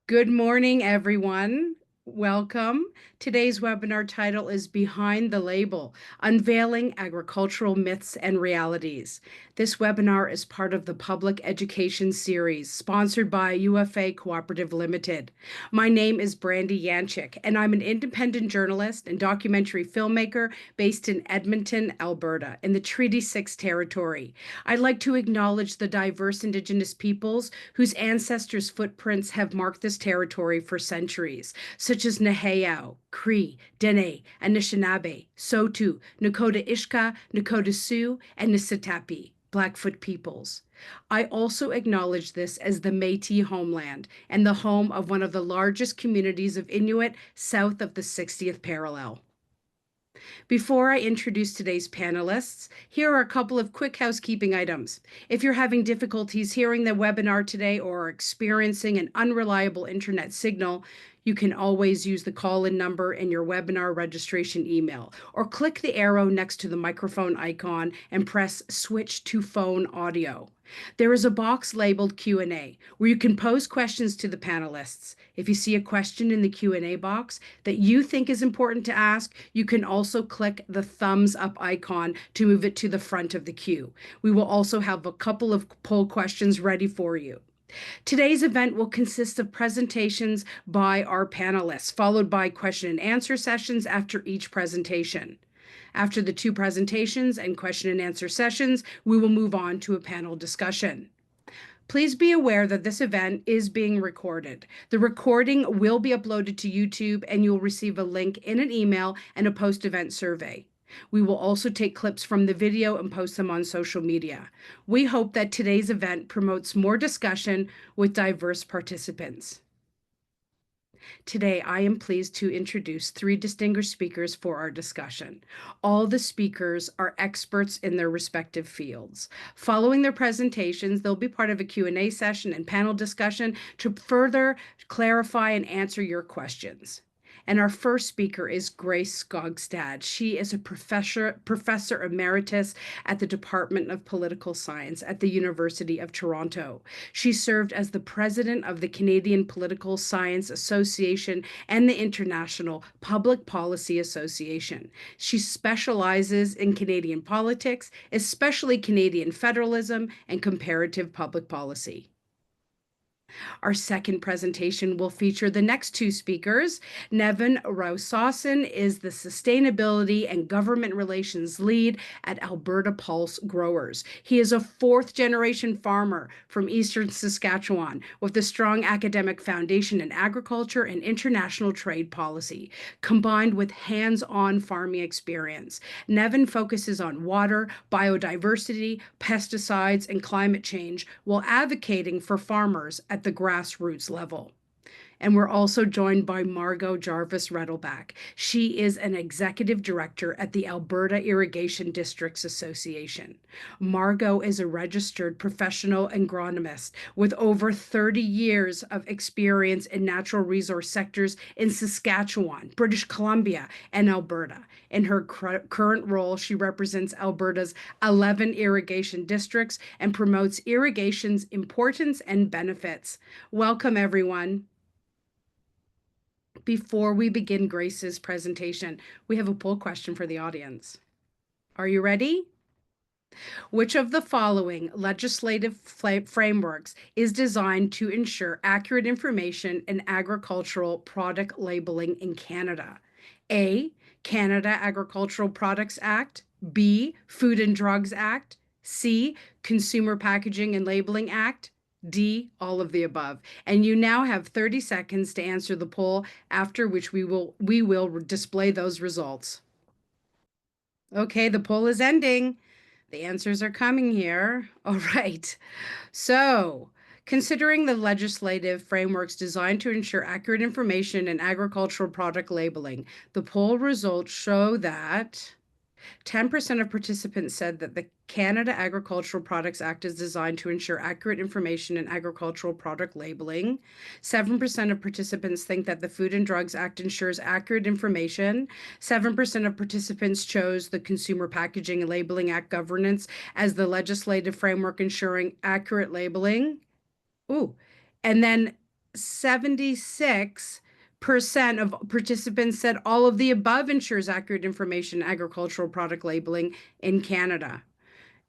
Good morning, everyone. Welcome. Today's webinar title is Behind the Label, Unveiling Agricultural Myths and Realities. This webinar is part of the Public Education Series, sponsored by UFA Cooperative Limited. My name is Brandy Yanchik, and I'm an independent journalist and documentary filmmaker based in Edmonton, Alberta, in the Treaty 6 territory. I'd like to acknowledge the diverse Indigenous peoples whose ancestors' footprints have marked this territory for centuries, such as Nahayao, Cree, Dene, Anishinaabe, Saulteaux, Nakota Ishka, Nakota Sioux, and Niitsitapi, Blackfoot peoples. I also acknowledge this as the Métis homeland and the home of one of the largest communities of Inuit south of the 60th parallel. Before I introduce today's panelists, here are a couple of quick housekeeping items. If you're having difficulties hearing the webinar today or are experiencing an unreliable internet signal, you can always use the call-in number in your webinar registration email, or click the arrow next to the microphone icon and press Switch to Phone Audio. There is a box labeled Q&A where you can pose questions to the panelists. If you see a question in the Q&A box that you think is important to ask, you can also click the thumbs up icon to move it to the front of the queue. We will also have a couple of poll questions ready for you. Today's event will consist of presentations by our panelists, followed by question and answer sessions after each presentation. After the two presentations and question and answer sessions, we will move on to a panel discussion. Please be aware that this event is being recorded. The recording will be uploaded to YouTube, and you'll receive a link in an email and a post-event survey. We will also take clips from the video and post them on social media. We hope that today's event promotes more discussion with diverse participants. Today, I am pleased to introduce three distinguished speakers for our discussion. All the speakers are experts in their respective fields. Following their presentations, they'll be part of a Q&A session and panel discussion to further clarify and answer your questions. And our first speaker is Grace Skogstad. She is a professor emeritus at the Department of Political Science at the University of Toronto. She served as the president of the Canadian Political Science Association and the International Public Policy Association. She specializes in Canadian politics, especially Canadian federalism and comparative public policy. Our second presentation will feature the next two speakers. Nevin Rosaasen is the Sustainability and Government Relations Lead at Alberta Pulse Growers. He is a fourth-generation farmer from eastern Saskatchewan with a strong academic foundation in agriculture and international trade policy, combined with hands-on farming experience. Nevin focuses on water, biodiversity, pesticides, and climate change while advocating for farmers at the grassroots level. And we're also joined by Margo Jarvis Redelback. She is an executive director at the Alberta Irrigation Districts Association. Margo is a registered professional agronomist with over 30 years of experience in natural resource sectors in Saskatchewan, British Columbia, and Alberta. In her current role, she represents Alberta's 11 irrigation districts and promotes irrigation's importance and benefits. Welcome, everyone. Before we begin Grace's presentation, we have a poll question for the audience. Are you ready? Which of the following legislative frameworks is designed to ensure accurate information in agricultural product labeling in Canada? A, Canada Agricultural Products Act. B, Food and Drugs Act. C, Consumer Packaging and Labeling Act. D, all of the above. And you now have 30 seconds to answer the poll, after which we will display those results. Okay, the poll is ending. The answers are coming here. All right. So, considering the legislative frameworks designed to ensure accurate information in agricultural product labeling, the poll results show that 10% of participants said that the Canada Agricultural Products Act is designed to ensure accurate information in agricultural product labeling. 7% of participants think that the Food and Drugs Act ensures accurate information. 7% of participants chose the Consumer Packaging and Labeling Act governance as the legislative framework ensuring accurate labeling. Ooh, and then 76% of participants said all of the above ensures accurate information in agricultural product labeling in Canada.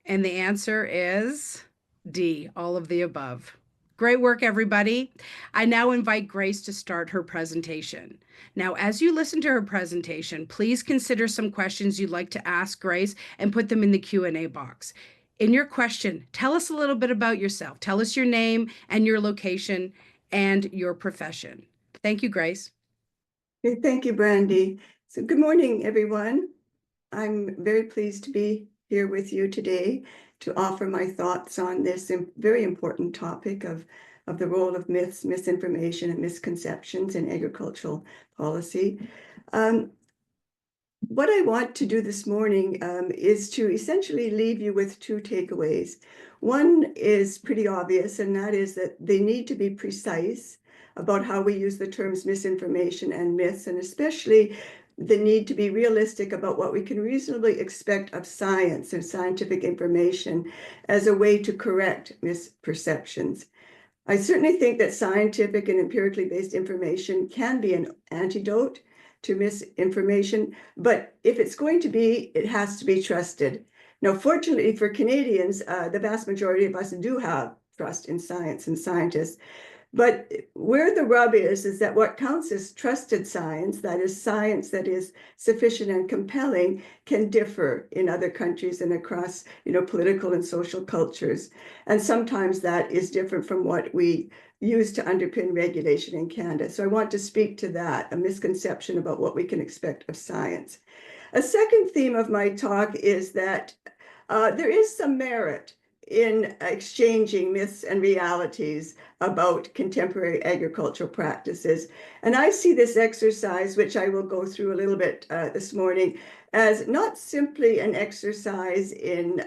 And the answer is D, all of the above. Great work, everybody. I now invite Grace to start her presentation. Now, as you listen to her presentation, please consider some questions you'd like to ask Grace and put them in the Q&A box. In your question, tell us a little bit about yourself. Tell us your name and your location and your profession. Thank you, Grace. Okay, thank you, Brandy. So good morning, everyone. I'm very pleased to be here with you today to offer my thoughts on this very important topic of the role of myths, misinformation, and misconceptions in agricultural policy. What I want to do this morning is to essentially leave you with two takeaways. One is pretty obvious, and that is that they need to be precise about how we use the terms misinformation and myths, and especially the need to be realistic about what we can reasonably expect of science and scientific information as a way to correct misperceptions. I certainly think that scientific and empirically based information can be an antidote to misinformation, but if it's going to be, it has to be trusted. Now, fortunately for Canadians, the vast majority of us do have trust in science and scientists. But where the rub is that what counts as trusted science, that is science that is sufficient and compelling, can differ in other countries and across, political and social cultures. And sometimes that is different from what we use to underpin regulation in Canada. So I want to speak to that, a misconception about what we can expect of science. A second theme of my talk is that there is some merit in exchanging myths and realities about contemporary agricultural practices. And I see this exercise, which I will go through a little bit this morning, as not simply an exercise in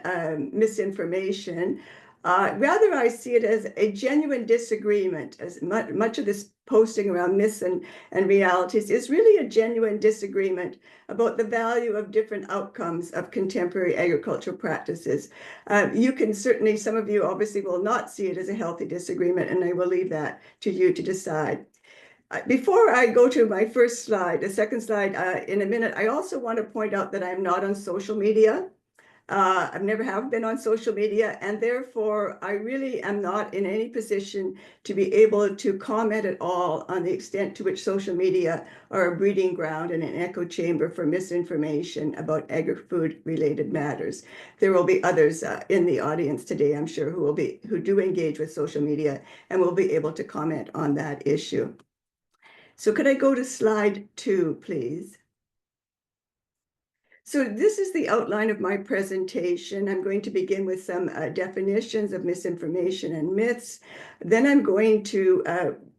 misinformation. Rather, I see it as a genuine disagreement, as much of this posting around myths and realities is really a genuine disagreement about the value of different outcomes of contemporary agricultural practices. You can certainly, some of you obviously will not see it as a healthy disagreement, and I will leave that to you to decide. Before I go to my first slide, the second slide in a minute, I also want to point out that I'm not on social media. I've never have been on social media, and therefore I really am not in any position to be able to comment at all on the extent to which social media are a breeding ground and an echo chamber for misinformation about agri-food related matters. There will be others in the audience today, I'm sure, who do engage with social media and will be able to comment on that issue. So could I go to slide 2, please? So this is the outline of my presentation. I'm going to begin with some definitions of misinformation and myths. Then I'm going to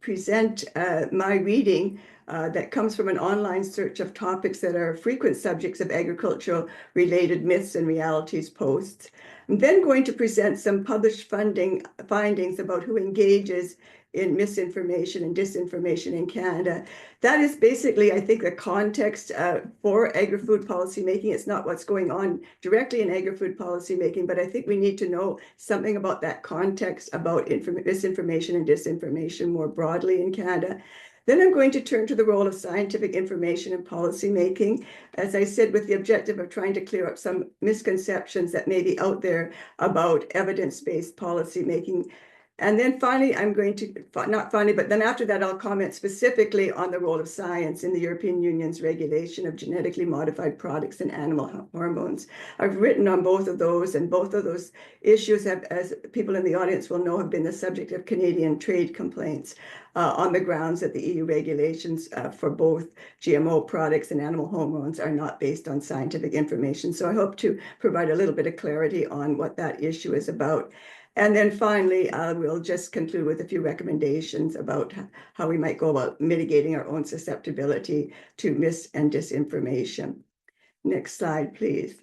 present my reading that comes from an online search of topics that are frequent subjects of agricultural-related myths and realities posts. I'm then going to present some published findings about who engages in misinformation and disinformation in Canada. That is basically, I think, the context for agri-food policy making. It's not what's going on directly in agri-food policy making, but I think we need to know something about that context about misinformation and disinformation more broadly in Canada. Then I'm going to turn to the role of scientific information in policy making, as I said, with the objective of trying to clear up some misconceptions that may be out there about evidence-based policy making. And then finally, I'm going to, not finally, but then after that, I'll comment specifically on the role of science in the European Union's regulation of genetically modified products and animal hormones. I've written on both of those, and both of those issues have, as people in the audience will know, have been the subject of Canadian trade complaints on the grounds that the EU regulations for both GMO products and animal hormones are not based on scientific information. So I hope to provide a little bit of clarity on what that issue is about. And then finally, we'll just conclude with a few recommendations about how we might go about mitigating our own susceptibility to mis and disinformation. Next slide, please.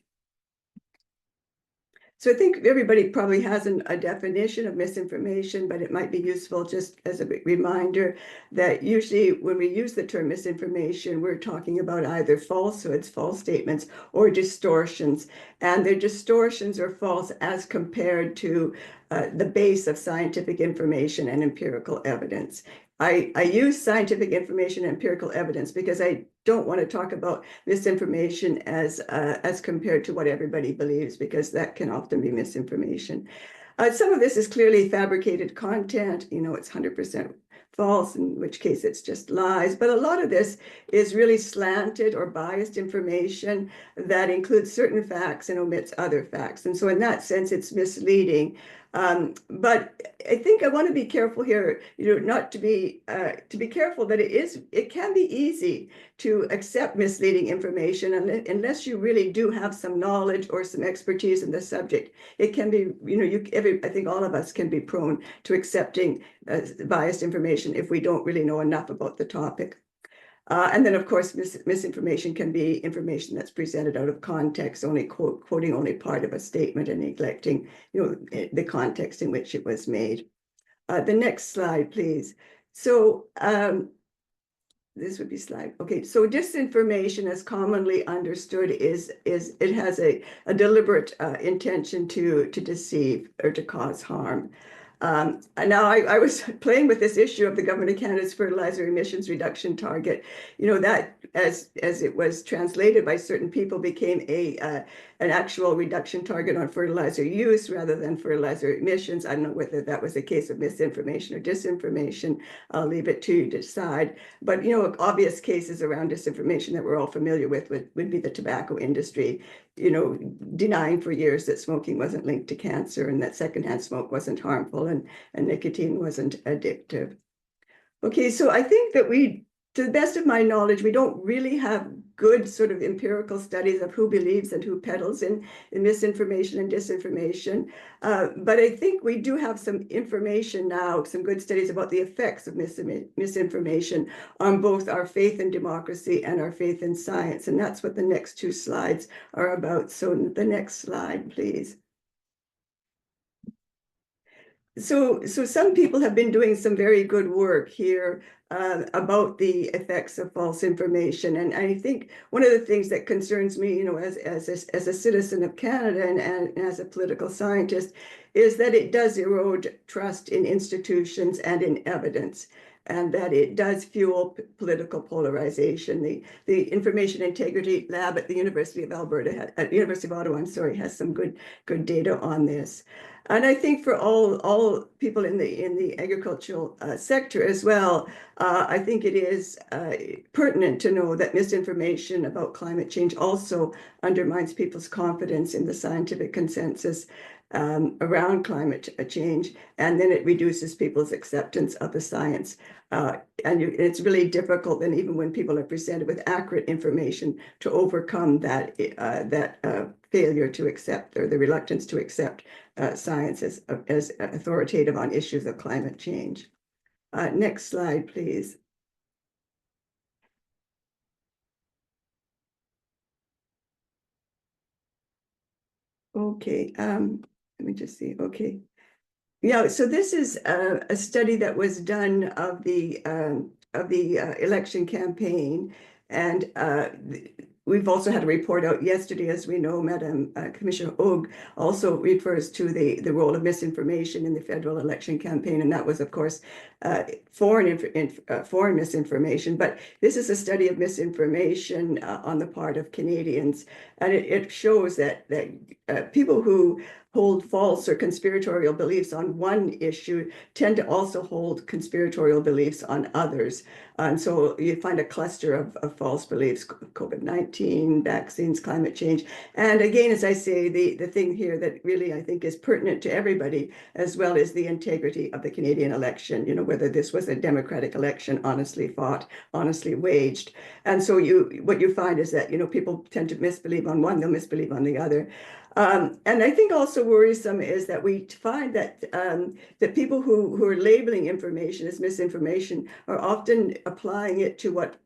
So I think everybody probably has a definition of misinformation, but it might be useful just as a reminder that usually when we use the term misinformation, we're talking about either falsehoods, false statements, or distortions. And they're distortions or false as compared to the base of scientific information and empirical evidence. I use scientific information and empirical evidence because I don't want to talk about misinformation as compared to what everybody believes, because that can often be misinformation. Some of this is clearly fabricated content. It's 100% false, in which case it's just lies. But a lot of this is really slanted or biased information that includes certain facts and omits other facts. And so in that sense, it's misleading. But I think I want to be careful here, not to be careful that it can be easy to accept misleading information unless you really do have some knowledge or some expertise in the subject. It can be, I think all of us can be prone to accepting biased information if we don't really know enough about the topic. And then, of course, misinformation can be information that's presented out of context, only quoting only part of a statement and neglecting, the context in which it was made. The next slide, please. So this would be slide. Okay, so disinformation, as commonly understood, is it has a deliberate intention to deceive or to cause harm. And now I was playing with this issue of the Government of Canada's fertilizer emissions reduction target. That as it was translated by certain people became an actual reduction target on fertilizer use rather than fertilizer emissions. I don't know whether that was a case of misinformation or disinformation. I'll leave it to you to decide. But obvious cases around disinformation that we're all familiar with would be the tobacco industry, denying for years that smoking wasn't linked to cancer and that secondhand smoke wasn't harmful and nicotine wasn't addictive. Okay, so I think that to the best of my knowledge, we don't really have good sort of empirical studies of who believes and who peddles in misinformation and disinformation. But I think we do have some information now, some good studies about the effects of misinformation on both our faith in democracy and our faith in science. And that's what the next two slides are about. So the next slide, please. So some people have been doing some very good work here about the effects of false information. And I think one of the things that concerns me, as a citizen of Canada and as a political scientist, is that it does erode trust in institutions and in evidence, and that it does fuel political polarization. The Information Integrity Lab at the University of Alberta, at University of Ottawa, has some good data on this. And I think for all people in the agricultural sector as well, I think it is pertinent to know that misinformation about climate change also undermines people's confidence in the scientific consensus around climate change, and then it reduces people's acceptance of the science. And it's really difficult, and even when people are presented with accurate information, to overcome that failure to accept, or the reluctance to accept science as authoritative on issues of climate change. Next slide, please. Okay, let me just see. Okay. Yeah, so this is a study that was done of the election campaign, and we've also had a report out yesterday. As we know, Madam Commissioner Og also refers to the role of misinformation in the federal election campaign, and that was, of course, foreign misinformation. But this is a study of misinformation on the part of Canadians, and it shows that people who hold false or conspiratorial beliefs on one issue tend to also hold conspiratorial beliefs on others. And so you find a cluster of false beliefs: COVID-19, vaccines, climate change. And again, as I say, the thing here that really I think is pertinent to everybody, as well, is the integrity of the Canadian election, whether this was a democratic election, honestly fought, honestly waged. And so what you find is that, people tend to misbelieve on one, they'll misbelieve on the other. And I think also worrisome is that we find that that people who are labeling information as misinformation are often applying it to what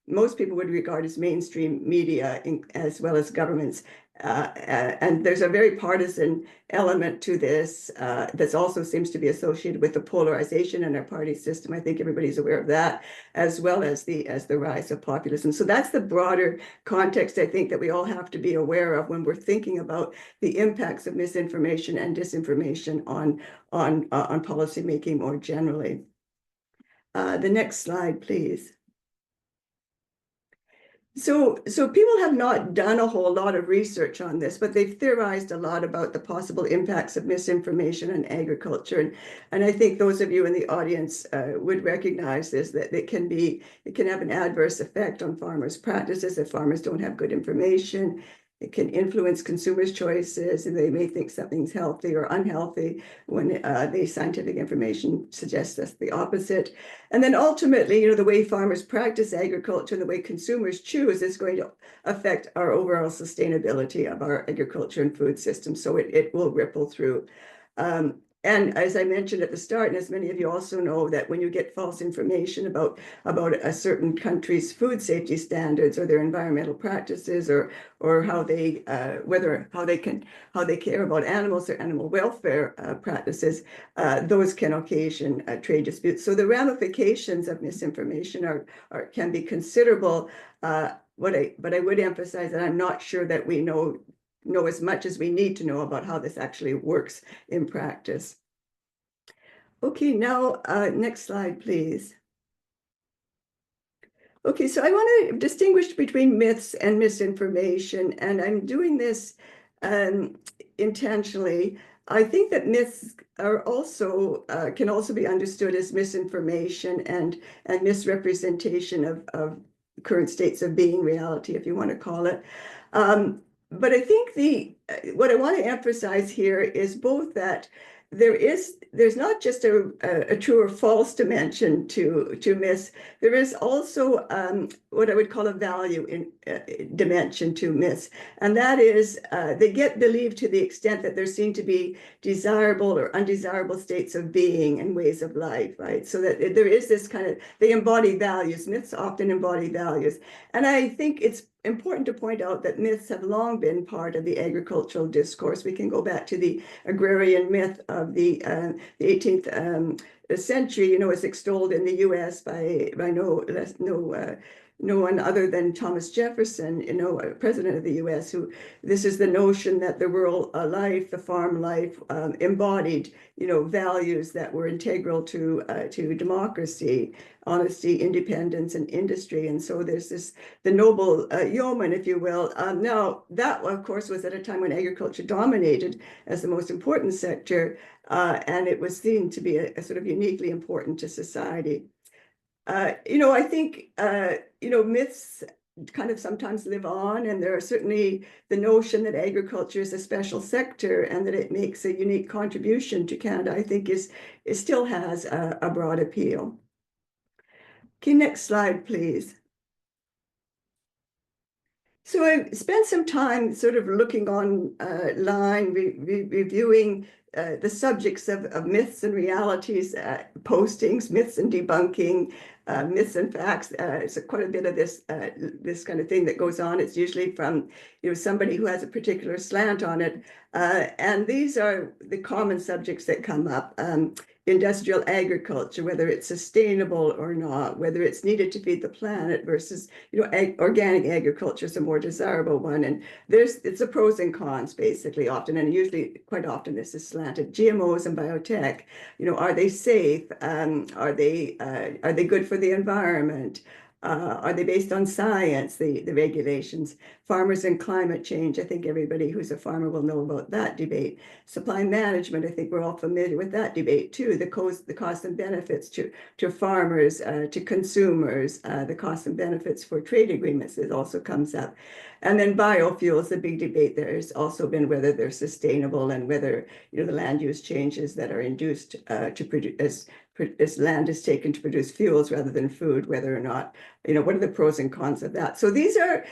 most people would regard as mainstream media, as well as governments. And there's a very partisan element to this that also seems to be associated with the polarization in our party system. I think everybody's aware of that, as well as the rise of populism. So that's the broader context, I think, that we all have to be aware of when we're thinking about the impacts of misinformation and disinformation on policymaking more generally. The next slide, please. So people have not done a whole lot of research on this, but they've theorized a lot about the possible impacts of misinformation on agriculture. And I think those of you in the audience would recognize this, that it can have an adverse effect on farmers' practices if farmers don't have good information. It can influence consumers' choices, and they may think something's healthy or unhealthy when the scientific information suggests us the opposite. And then ultimately, the way farmers practice agriculture, the way consumers choose is going to affect our overall sustainability of our agriculture and food system. So it will ripple through. And as I mentioned at the start, and as many of you also know, that when you get false information about a certain country's food safety standards or their environmental practices, or how they care about animals or animal welfare practices, those can occasion trade disputes. So the ramifications of misinformation can be considerable. But I would emphasize that I'm not sure that we know as much as we need to know about how this actually works in practice. Okay, now next slide, please. Okay, so I want to distinguish between myths and misinformation, and I'm doing this intentionally. I think that myths are also can also be understood as misinformation and misrepresentation of current states of being, reality, if you want to call it. But I think what I want to emphasize here is both that there's not just a true or false dimension to myths. There is also what I would call a value dimension to myths, and that is they get believed to the extent that there seem to be desirable or undesirable states of being and ways of life, right? So that there is this they embody values. Myths often embody values, and I think it's important to point out that myths have long been part of the agricultural discourse. We can go back to the agrarian myth of the 18th century, is extolled in the U.S. by no one other than Thomas Jefferson, president of the U.S., who this is the notion that the rural life, the farm life, embodied, values that were integral to democracy, honesty, independence, and industry. And so there's the noble yeoman, if you will. Now, that, of course, was at a time when agriculture dominated as the most important sector, and it was seen to be a sort of uniquely important to society. I think, myths kind of sometimes live on, and there are certainly the notion that agriculture is a special sector and that it makes a unique contribution to Canada, I think still has a broad appeal. Okay, next slide, please. So I spent some time sort of looking online, reviewing the subjects of myths and realities, postings, myths and debunking, myths and facts. It's quite a bit of this kind of thing that goes on. It's usually from somebody who has a particular slant on it, and these are the common subjects that come up. Industrial agriculture, whether it's sustainable or not, whether it's needed to feed the planet versus organic agriculture is a more desirable one. And it's a pros and cons basically often, and usually quite often this is slanted. GMOs and biotech, are they safe? Are they good for the environment? Are they based on science, the regulations? Farmers and climate change, I think everybody who's a farmer will know about that debate. Supply management, I think we're all familiar with that debate too. The cost and benefits to farmers, to consumers, the cost and benefits for trade agreements, it also comes up. And then biofuels, the big debate there has also been whether they're sustainable and whether the land use changes that are induced to produce as land is taken to produce fuels rather than food, whether or not, what are the pros and cons of that? So these are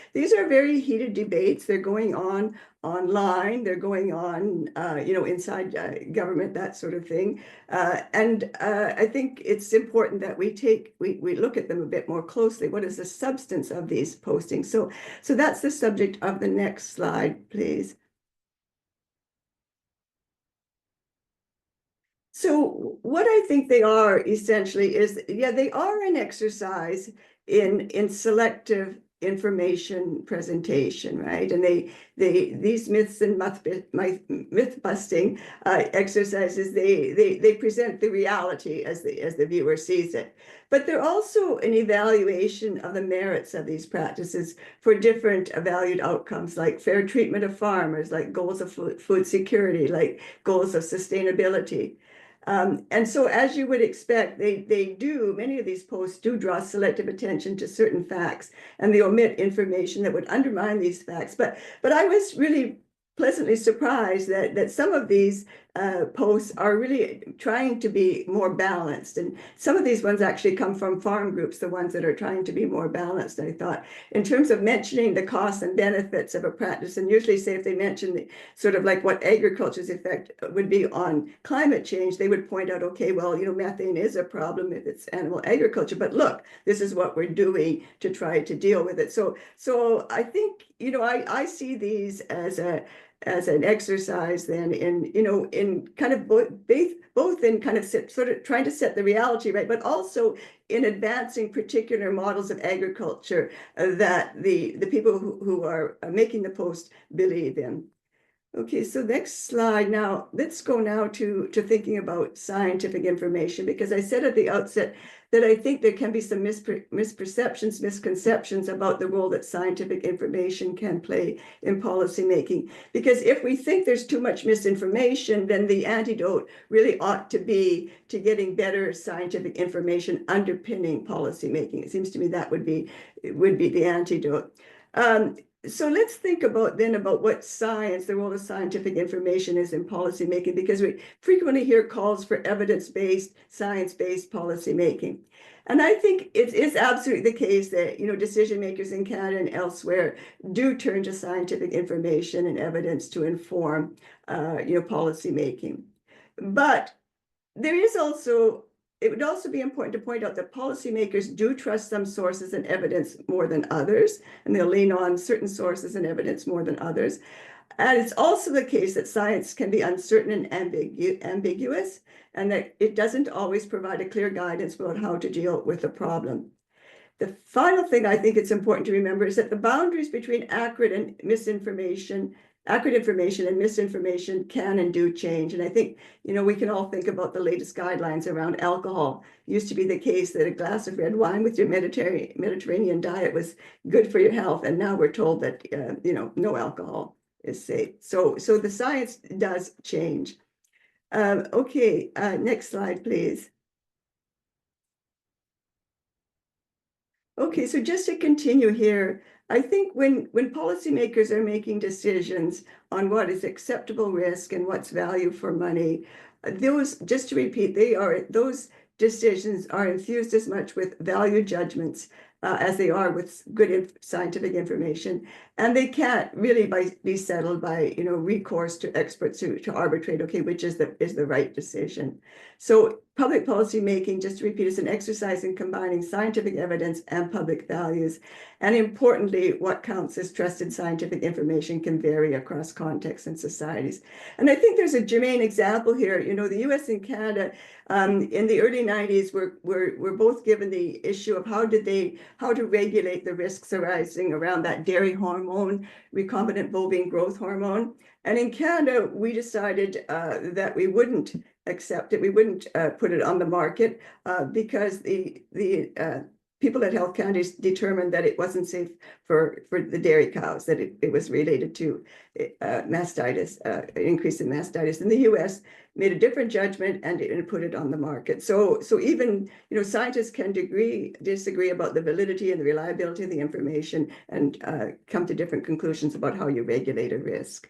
very heated debates. They're going on online. They're going on, inside government, that sort of thing. And I think it's important that we look at them a bit more closely. What is the substance of these postings? So that's the subject of the next slide, please. So what I think they are essentially is, they are an exercise in selective information presentation, right? And these myths and myth busting exercises, they present the reality as the viewer sees it. But they're also an evaluation of the merits of these practices for different valued outcomes, like fair treatment of farmers, like goals of food security, like goals of sustainability. And so, as you would expect, many of these posts do draw selective attention to certain facts, and they omit information that would undermine these facts. But I was really pleasantly surprised that some of these posts are really trying to be more balanced. And some of these ones actually come from farm groups, the ones that are trying to be more balanced. I thought, in terms of mentioning the costs and benefits of a practice, and usually say if they mention the sort of like what agriculture's effect would be on climate change, they would point out, okay, well, methane is a problem if it's animal agriculture, but look, this is what we're doing to try to deal with it. So I think, I see these as an exercise then in kind of both in kind of sort of trying to set the reality right, but also in advancing particular models of agriculture that the people who are making the post believe in. Okay, so next slide. Now, let's go now to thinking about scientific information, because I said at the outset that I think there can be some misperceptions, misconceptions about the role that scientific information can play in policymaking. Because if we think there's too much misinformation, then the antidote really ought to be to getting better scientific information underpinning policymaking. It seems to me that would be the antidote. So let's think about what the role of scientific information is in policymaking, because we frequently hear calls for evidence-based, science-based policymaking. And I think it is absolutely the case that, decision makers in Canada and elsewhere do turn to scientific information and evidence to inform, policymaking. But it would also be important to point out that policymakers do trust some sources and evidence more than others, and they'll lean on certain sources and evidence more than others. And it's also the case that science can be uncertain and ambiguous, and that it doesn't always provide a clear guidance about how to deal with the problem. The final thing I think it's important to remember is that the boundaries between accurate information and misinformation can and do change. And I think, we can all think about the latest guidelines around alcohol. It used to be the case that a glass of red wine with your Mediterranean diet was good for your health. And now we're told that, no alcohol is safe. So the science does change. Okay, next slide, please. Okay, so just to continue here, I think when policymakers are making decisions on what is acceptable risk and what's value for money, just to repeat, those decisions are infused as much with value judgments as they are with good scientific information, and they can't really be settled by recourse to experts to arbitrate, okay, which is the right decision. So public policy making, just to repeat, is an exercise in combining scientific evidence and public values. And importantly, what counts as trusted scientific information can vary across contexts and societies. And I think there's a germane example here. The US and Canada in the early 90s were both given the issue of how to regulate the risks arising around that dairy hormone, recombinant bovine growth hormone. And in Canada, we decided that we wouldn't accept it. We wouldn't put it on the market because the people at Health Canada determined that it wasn't safe for the dairy cows, that it was related to mastitis, increase in mastitis. And the US made a different judgment and put it on the market. So even scientists can disagree about the validity and the reliability of the information and come to different conclusions about how you regulate a risk.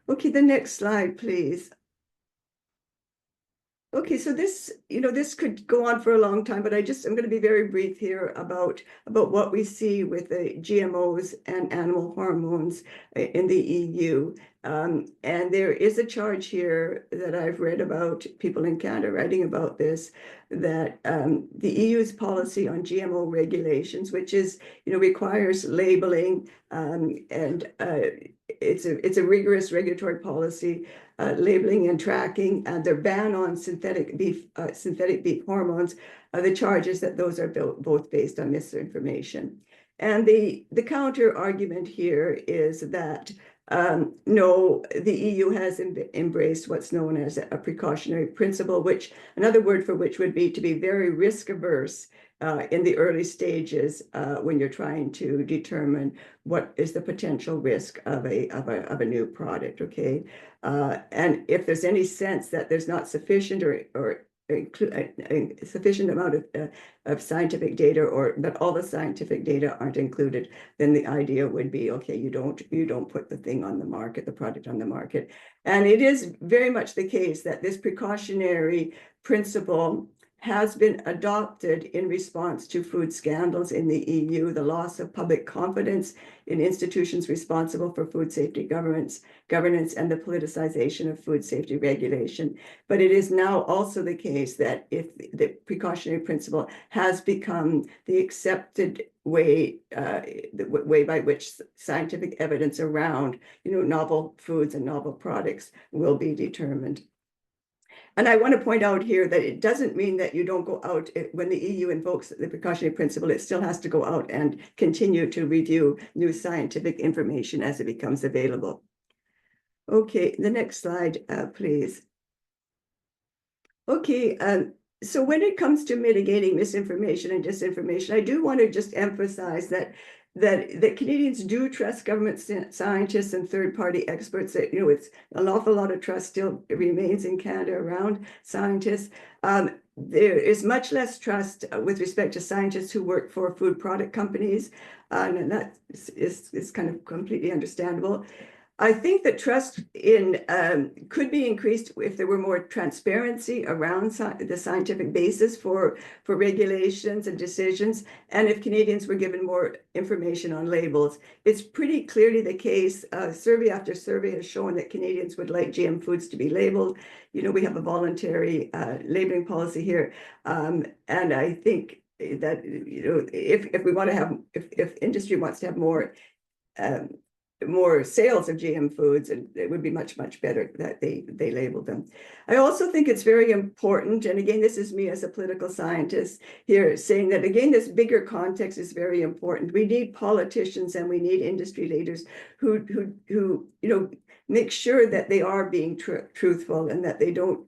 Okay, the next slide, please. Okay, so this could go on for a long time, but I'm going to be very brief here about what we see with the GMOs and animal hormones in the EU. And there is a charge here that I've read about people in Canada writing about this, that the EU's policy on GMO regulations, which is, requires labeling, and it's a rigorous regulatory policy, labeling and tracking, and their ban on synthetic beef hormones, the charges that those are both based on misinformation. And the counter argument here is that no, the EU has embraced what's known as a precautionary principle, which another word for which would be to be very risk averse in the early stages when you're trying to determine what is the potential risk of a new product. Okay, and if there's any sense that there's not sufficient or a sufficient amount of scientific data, or that all the scientific data aren't included, then the idea would be, okay, you don't put the thing on the market, the product on the market. And it is very much the case that this precautionary principle has been adopted in response to food scandals in the EU, the loss of public confidence in institutions responsible for food safety governance, and the politicization of food safety regulation. But it is now also the case that if the precautionary principle has become the accepted way, the way by which scientific evidence around, novel foods and novel products will be determined. And I want to point out here that it doesn't mean that you don't go out when the EU invokes the precautionary principle. It still has to go out and continue to review new scientific information as it becomes available. Okay, the next slide, please. Okay, so when it comes to mitigating misinformation and disinformation, I do want to just emphasize that Canadians do trust government scientists and third-party experts. That it's an awful lot of trust still remains in Canada around scientists. There is much less trust with respect to scientists who work for food product companies, and that is kind of completely understandable. I think that trust in could be increased if there were more transparency around the scientific basis for regulations and decisions, and if Canadians were given more information on labels. It's pretty clearly the case. Survey after survey has shown that Canadians would like GM foods to be labeled. We have a voluntary labeling policy here, and I think that if we want to have, if industry wants to have more sales of GM foods, and it would be much better that they labeled them. I also think it's very important, and again, this is me as a political scientist here saying that, again, this bigger context is very important. We need politicians and we need industry leaders who make sure that they are being truthful and that they don't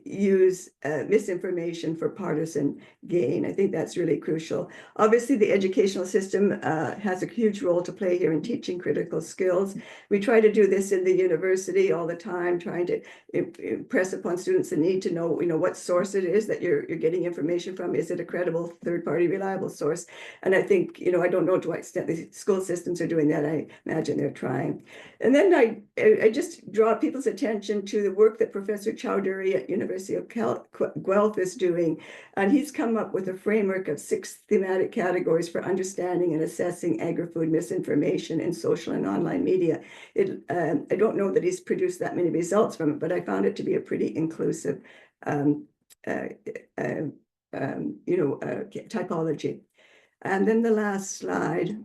use misinformation for partisan gain. I think that's really crucial. Obviously, the educational system has a huge role to play here in teaching critical skills. We try to do this in the university all the time, trying to impress upon students the need to know, what source it is that you're getting information from. Is it a credible, third-party, reliable source? And I think, I don't know to what extent the school systems are doing that. I imagine they're trying. And then I just draw people's attention to the work that Professor Chowdhury at University of Guelph is doing. And he's come up with a framework of 6 thematic categories for understanding and assessing agri-food misinformation in social and online media. I don't know that he's produced that many results from it, but I found it to be a pretty inclusive typology. And then the last slide.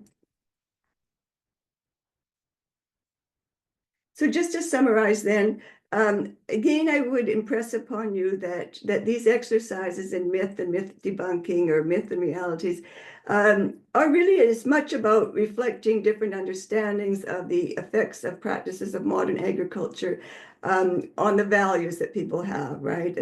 So just to summarize then, again, I would impress upon you that these exercises in myth and myth debunking, or myth and realities, are really as much about reflecting different understandings of the effects of practices of modern agriculture on the values that people have, right?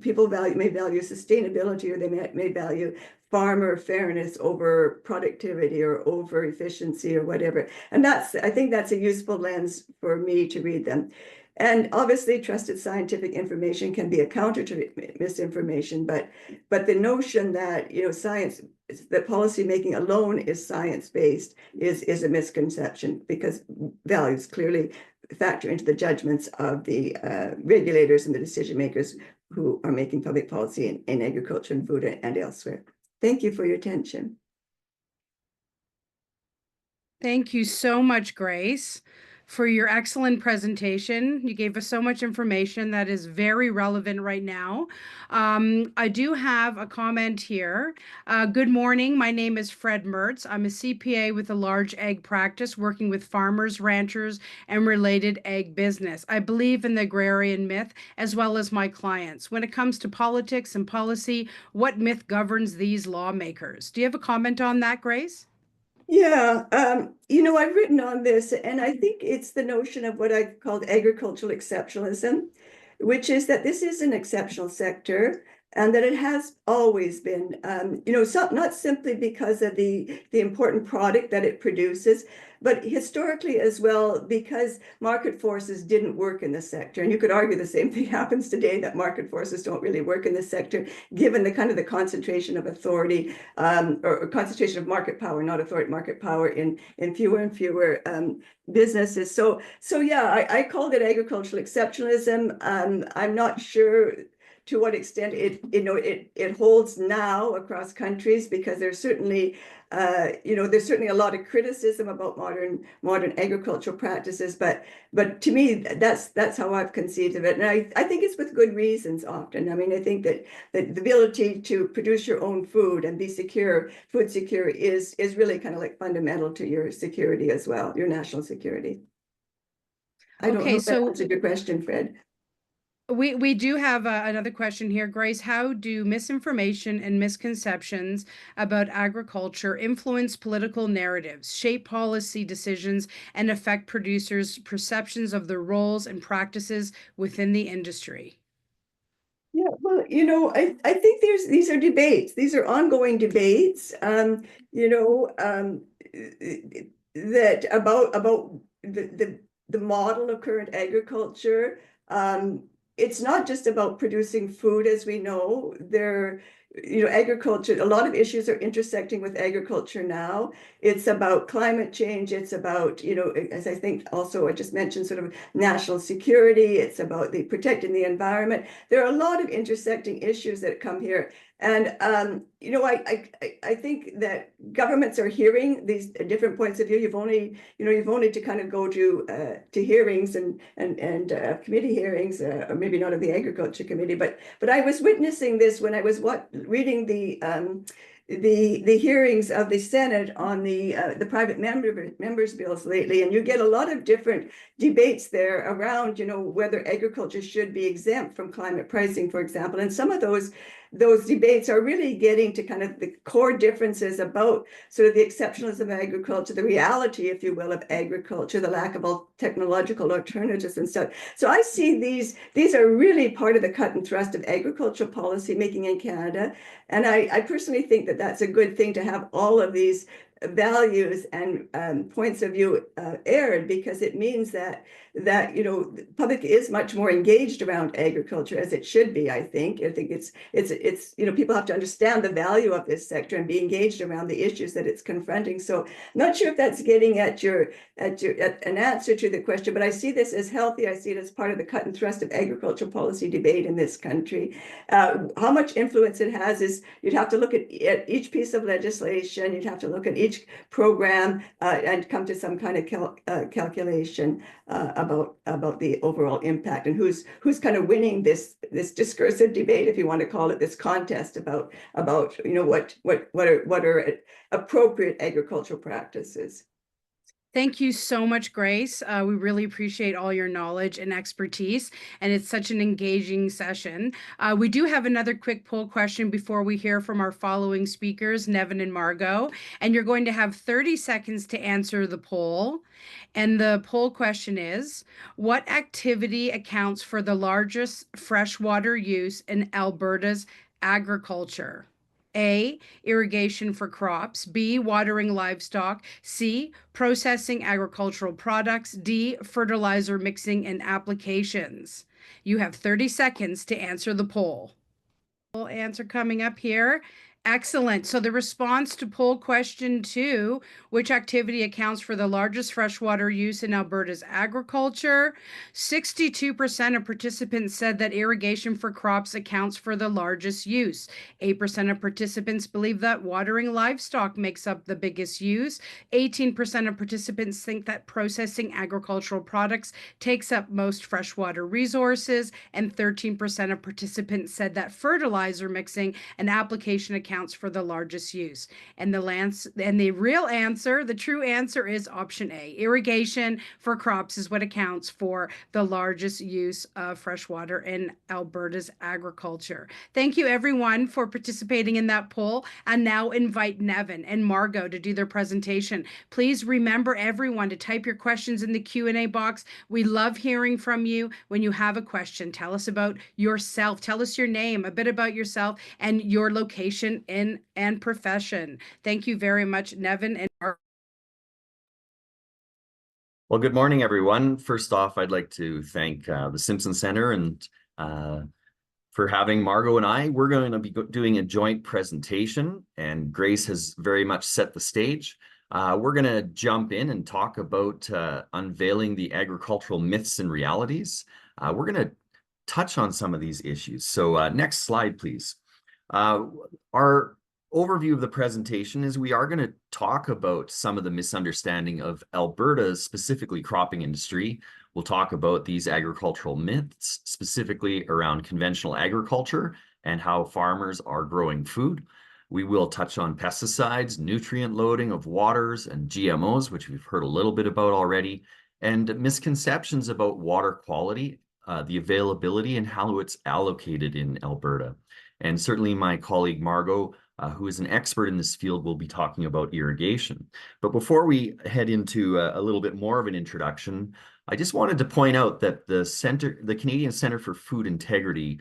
People may value sustainability, or they may value farmer fairness over productivity or over efficiency or whatever. And I think that's a useful lens for me to read them. And obviously, trusted scientific information can be a counter to misinformation, but the notion that science, that policy making alone is science-based is a misconception, because values clearly factor into the judgments of the regulators and the decision makers who are making public policy in agriculture and food and elsewhere. Thank you for your attention. Thank you so much, Grace, for your excellent presentation. You gave us so much information that is very relevant right now. I do have a comment here. Good morning. My name is Fred Mertz. I'm a CPA with a large ag practice working with farmers, ranchers, and related ag business. I believe in the agrarian myth as well as my clients. When it comes to politics and policy, what myth governs these lawmakers? Do you have a comment on that, Grace? Yeah, I've written on this, and I think it's the notion of what I've called agricultural exceptionalism, which is that this is an exceptional sector and that it has always been, not simply because of the important product that it produces, but historically as well, because market forces didn't work in the sector. And you could argue the same thing happens today, that market forces don't really work in the sector, given the kind of the concentration of authority or concentration of market power, not authority, market power in fewer and fewer businesses. So yeah, I called it agricultural exceptionalism. I'm not sure to what extent it holds now across countries, because there's certainly a lot of criticism about modern agricultural practices, but to me that's how I've conceived of it, and I think it's with good reasons often. I mean, I think that the ability to produce your own food and be food secure is really kind of like fundamental to your security as well, your national security. I don't know Okay, if that so answered your question, Fred. we do have another question here, Grace. How do misinformation and misconceptions about agriculture influence political narratives, shape policy decisions, and affect producers' perceptions of their roles and practices within the industry? Yeah, well, I think these are debates. These are ongoing debates. That about the model of current agriculture. It's not just about producing food, as we know. Agriculture, a lot of issues are intersecting with agriculture now. It's about climate change. It's about, as I think also I just mentioned, sort of national security. It's about protecting the environment. There are a lot of intersecting issues that come here. And, I think that governments are hearing these different points of view. You've only to kind of go to hearings and committee hearings, or maybe not of the Agriculture Committee, but I was witnessing this when I was reading the hearings of the Senate on the private members bills lately, and you get a lot of different debates there around, whether agriculture should be exempt from climate pricing, for example. And some of those debates are really getting to kind of the core differences about sort of the exceptionalism of agriculture, the reality, if you will, of agriculture, the lack of all technological alternatives and stuff. So I see these are really part of the cut and thrust of agricultural policy making in Canada. And I personally think that that's a good thing, to have all of these values and points of view aired, because it means that the public is much more engaged around agriculture, as it should be. I think it's people have to understand the value of this sector and be engaged around the issues that it's confronting. So I'm not sure if that's getting at an answer to the question, but I see this as healthy. I see it as part of the cut and thrust of agricultural policy debate in this country. How much influence it has is, you'd have to look at each piece of legislation. You'd have to look at each program and come to some kind of calculation about the overall impact, and who's kind of winning this discursive debate, if you want to call it, this contest about what are appropriate agricultural practices. Thank you so much, Grace. We really appreciate all your knowledge and expertise, and it's such an engaging session. We do have another quick poll question before we hear from our following speakers, Nevin and Margo, and you're going to have 30 seconds to answer the poll. And the poll question is, what activity accounts for the largest freshwater use in Alberta's agriculture? A, irrigation for crops. B, watering livestock. C, processing agricultural products. D, fertilizer mixing and applications. You have 30 seconds to answer the poll. Answer coming up here. Excellent. So the response to poll question 2, which activity accounts for the largest freshwater use in Alberta's agriculture? 62% of participants said that irrigation for crops accounts for the largest use. 8% of participants believe that watering livestock makes up the biggest use. 18% of participants think that processing agricultural products takes up most freshwater resources. And 13% of participants said that fertilizer mixing and application accounts for the largest use? And the real answer, the true answer is option A. Irrigation for crops is what accounts for the largest use of fresh water in Alberta's agriculture. Thank you everyone for participating in that poll. And now invite Nevin and Margo to do their presentation. Please remember everyone to type your questions in the Q&A box. We love hearing from you. When you have a question, tell us about yourself. Tell us your name, a bit about yourself, and your location and profession. Thank you very much, Nevin and Margo. Well, good morning, everyone. First off, I'd like to thank the Simpson Center and for having Margo and I. We're going to be doing a joint presentation, and Grace has very much set the stage. We're going to jump in and talk about unveiling the agricultural myths and realities. We're going to touch on some of these issues. So next slide, please. Our overview of the presentation is we are going to talk about some of the misunderstanding of Alberta's specifically cropping industry. We'll talk about these agricultural myths, specifically around conventional agriculture and how farmers are growing food. We will touch on pesticides, nutrient loading of waters, and GMOs, which we've heard a little bit about already, and misconceptions about water quality, the availability, and how it's allocated in Alberta. And certainly my colleague Margo, who is an expert in this field, will be talking about irrigation. But before we head into a little bit more of an introduction, I just wanted to point out that the Canadian Centre for Food Integrity,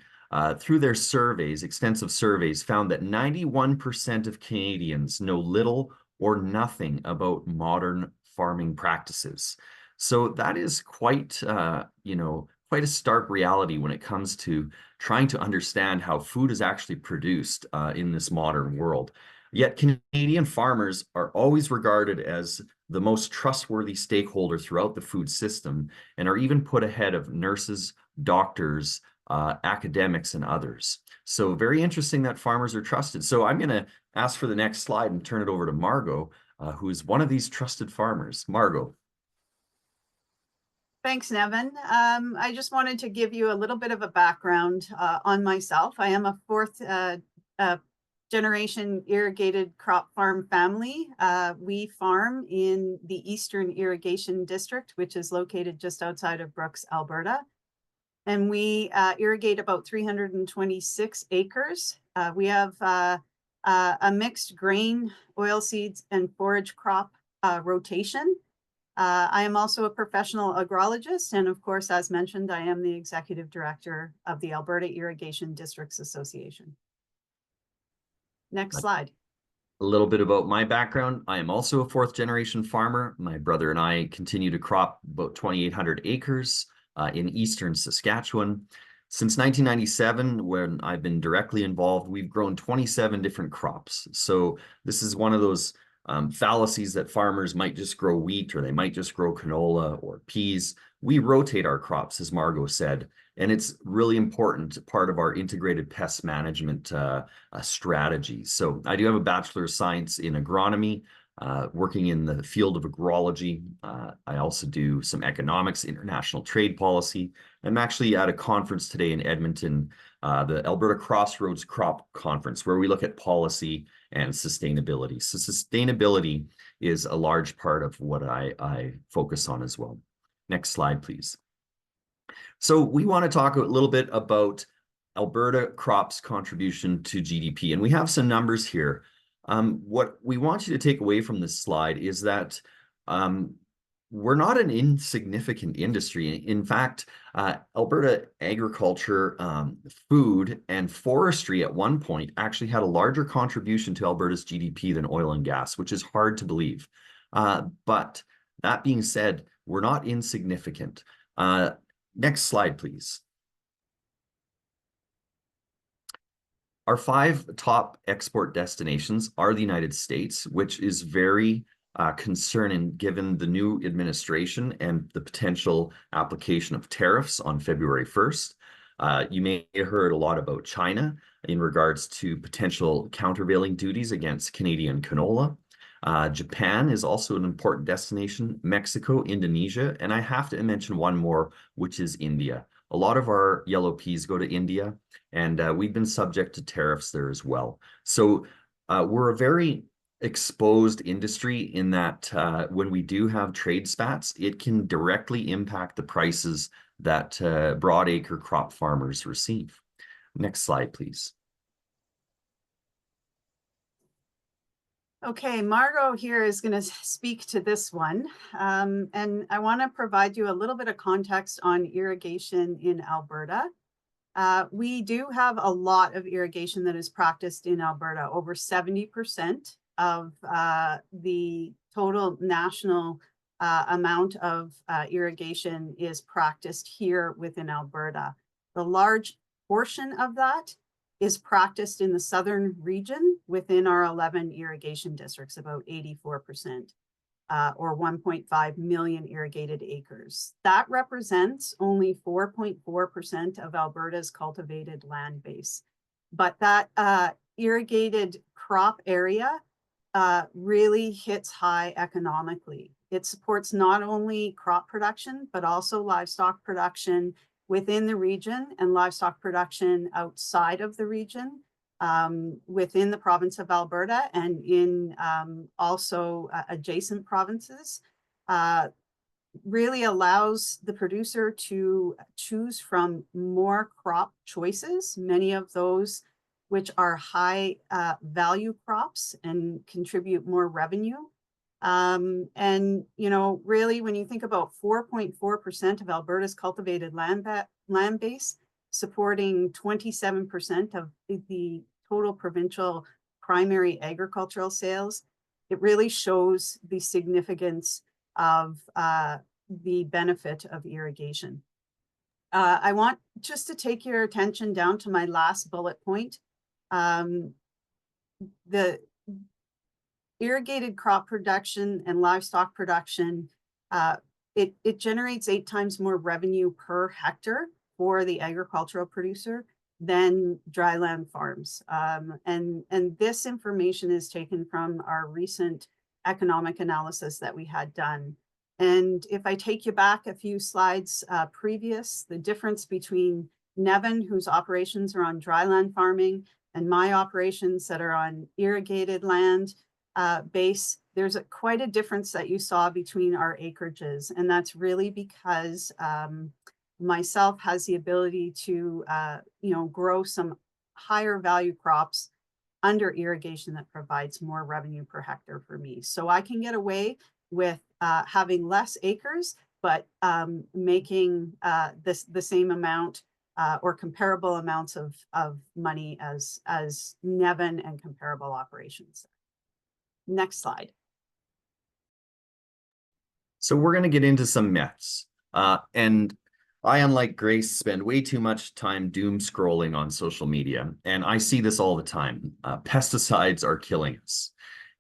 through their surveys, extensive surveys, found that 91% of Canadians know little or nothing about modern farming practices. So that is quite, quite a stark reality when it comes to trying to understand how food is actually produced in this modern world. Yet Canadian farmers are always regarded as the most trustworthy stakeholder throughout the food system and are even put ahead of nurses, doctors, academics, and others. So very interesting that farmers are trusted. So I'm going to ask for the next slide and turn it over to Margo, who is one of these trusted farmers. Margo. Thanks, Nevin. I just wanted to give you a little bit of a background on myself. I am a fourth generation irrigated crop farm family. We farm in the Eastern Irrigation District, which is located just outside of Brooks, Alberta. And we irrigate about 326 acres. We have a mixed grain, oilseeds, and forage crop rotation. I am also a professional agrologist, and of course, as mentioned, I am the executive director of the Alberta Irrigation Districts Association. Next slide. A little bit about my background. I am also a fourth generation farmer. My brother and I continue to crop about 2,800 acres in eastern Saskatchewan. Since 1997, when I've been directly involved, we've grown 27 different crops. So this is one of those fallacies that farmers might just grow wheat or they might just grow canola or peas. We rotate our crops, as Margo said, and it's really important part of our integrated pest management strategy. So I do have a Bachelor of Science in agronomy, working in the field of agrology. I also do some economics, international trade policy. I'm actually at a conference today in Edmonton, the Alberta Crossroads Crop Conference, where we look at policy and sustainability. So sustainability is a large part of what I focus on as well. Next slide, please. So we want to talk a little bit about Alberta crops' contribution to GDP, and we have some numbers here. What we want you to take away from this slide is that we're not an insignificant industry. In fact, Alberta agriculture, food, and forestry at one point actually had a larger contribution to Alberta's GDP than oil and gas, which is hard to believe. But that being said, we're not insignificant. Next slide, please. Our 5 top export destinations are the United States, which is very concerning given the new administration and the potential application of tariffs on February 1st. You may have heard a lot about China in regards to potential countervailing duties against Canadian canola. Japan is also an important destination, Mexico, Indonesia, and I have to mention one more, which is India. A lot of our yellow peas go to India, and we've been subject to tariffs there as well. So we're a very exposed industry in that when we do have trade spats, it can directly impact the prices that broadacre crop farmers receive. Next slide, please. Okay, Margo here is going to speak to this one. And I want to provide you a little bit of context on irrigation in Alberta. We do have a lot of irrigation that is practiced in Alberta. Over 70% of the total national amount of irrigation is practiced here within Alberta. The large portion of that is practiced in the southern region within our 11 irrigation districts, about 84%, or 1.5 million irrigated acres. That represents only 4.4% of Alberta's cultivated land base. But that irrigated crop area really hits high economically. It supports not only crop production, but also livestock production within the region and livestock production outside of the region, within the province of Alberta and in also adjacent provinces. Really allows the producer to choose from more crop choices, many of those which are high value crops and contribute more revenue. And, you know, really, when you think about 4.4% of Alberta's cultivated land base, supporting 27% of the total provincial primary agricultural sales, it really shows the significance of the benefit of irrigation. I want just to take your attention down to my last bullet point. The irrigated crop production and livestock production, it generates 8 times more revenue per hectare for the agricultural producer than dryland farms. And this information is taken from our recent economic analysis that we had done. And if I take you back a few slides previous, the difference between Nevin, whose operations are on dryland farming, and my operations that are on irrigated land base, there's quite a difference that you saw between our acreages. And that's really because myself has the ability to, you know, grow some higher value crops under irrigation that provides more revenue per hectare for me. So I can get away with having less acres, but making the same amount or comparable amounts of money as Nevin and comparable operations. Next slide. So we're going to get into some myths. And I, unlike Grace, spend way too much time doom scrolling on social media. And I see this all the time. Pesticides are killing us.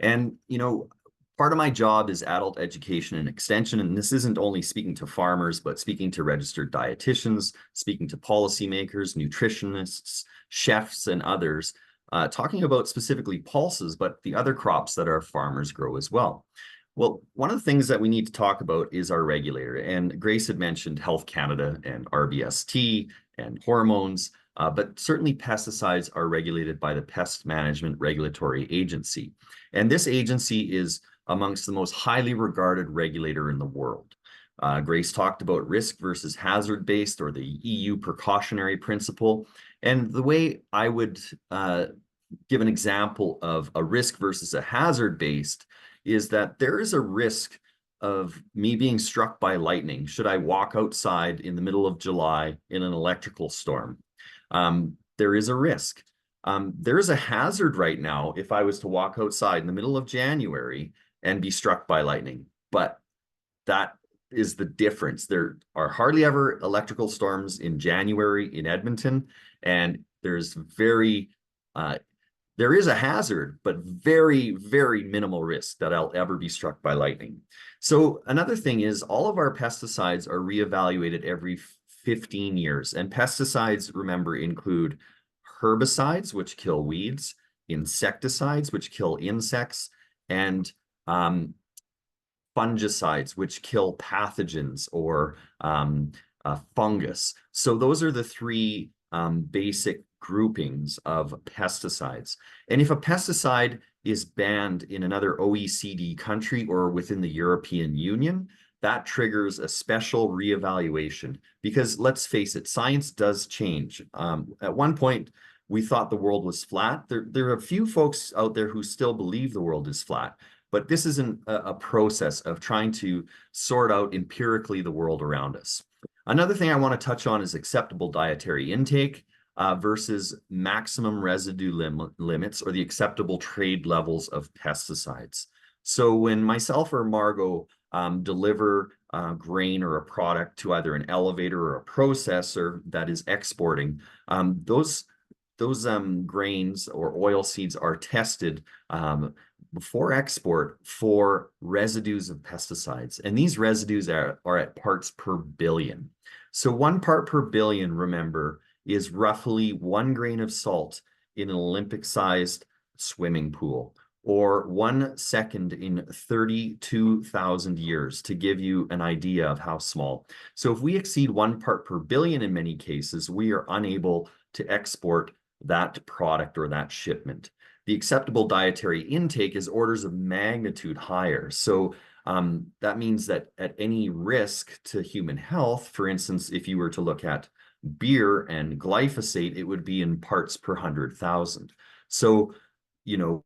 And, you know, part of my job is adult education and extension. And this isn't only speaking to farmers, but speaking to registered dietitians, speaking to policymakers, nutritionists, chefs, and others, talking about specifically pulses, but the other crops that our farmers grow as well. Well, one of the things that we need to talk about is our regulator. And Grace had mentioned Health Canada and RBST and hormones, but certainly pesticides are regulated by the Pest Management Regulatory Agency. And this agency is amongst the most highly regarded regulator in the world. Grace talked about risk versus hazard-based, or the EU precautionary principle. And the way I would give an example of a risk versus a hazard-based is that there is a risk of me being struck by lightning should I walk outside in the middle of July in an electrical storm. There is a risk. There is a hazard right now if I was to walk outside in the middle of January and be struck by lightning. But that is the difference. There are hardly ever electrical storms in January in Edmonton, and there's there is a hazard, but very, very minimal risk that I'll ever be struck by lightning. So another thing is all of our pesticides are reevaluated every 15 years. And pesticides, remember, include herbicides, which kill weeds, insecticides, which kill insects, and fungicides, which kill pathogens or fungus. So those are the 3 basic groupings of pesticides. And if a pesticide is banned in another OECD country or within the European Union, that triggers a special reevaluation, because let's face it, science does change. At one point, we thought the world was flat. There are a few folks out there who still believe the world is flat, but this isn't a process of trying to sort out empirically the world around us. Another thing I want to touch on is acceptable dietary intake versus maximum residue limits, or the acceptable trade levels of pesticides. So when myself or Margo deliver grain or a product to either an elevator or a processor that is exporting, those grains or oil seeds are tested before export for residues of pesticides. And these residues are at parts per billion. So 1 part per billion, remember, is roughly 1 grain of salt in an Olympic-sized swimming pool, or 1 second in 32,000 years, to give you an idea of how small. So if we exceed 1 part per billion in many cases, we are unable to export that product or that shipment. The acceptable dietary intake is orders of magnitude higher. So that means that at any risk to human health, for instance, if you were to look at beer and glyphosate, it would be in parts per 100,000. So, you know,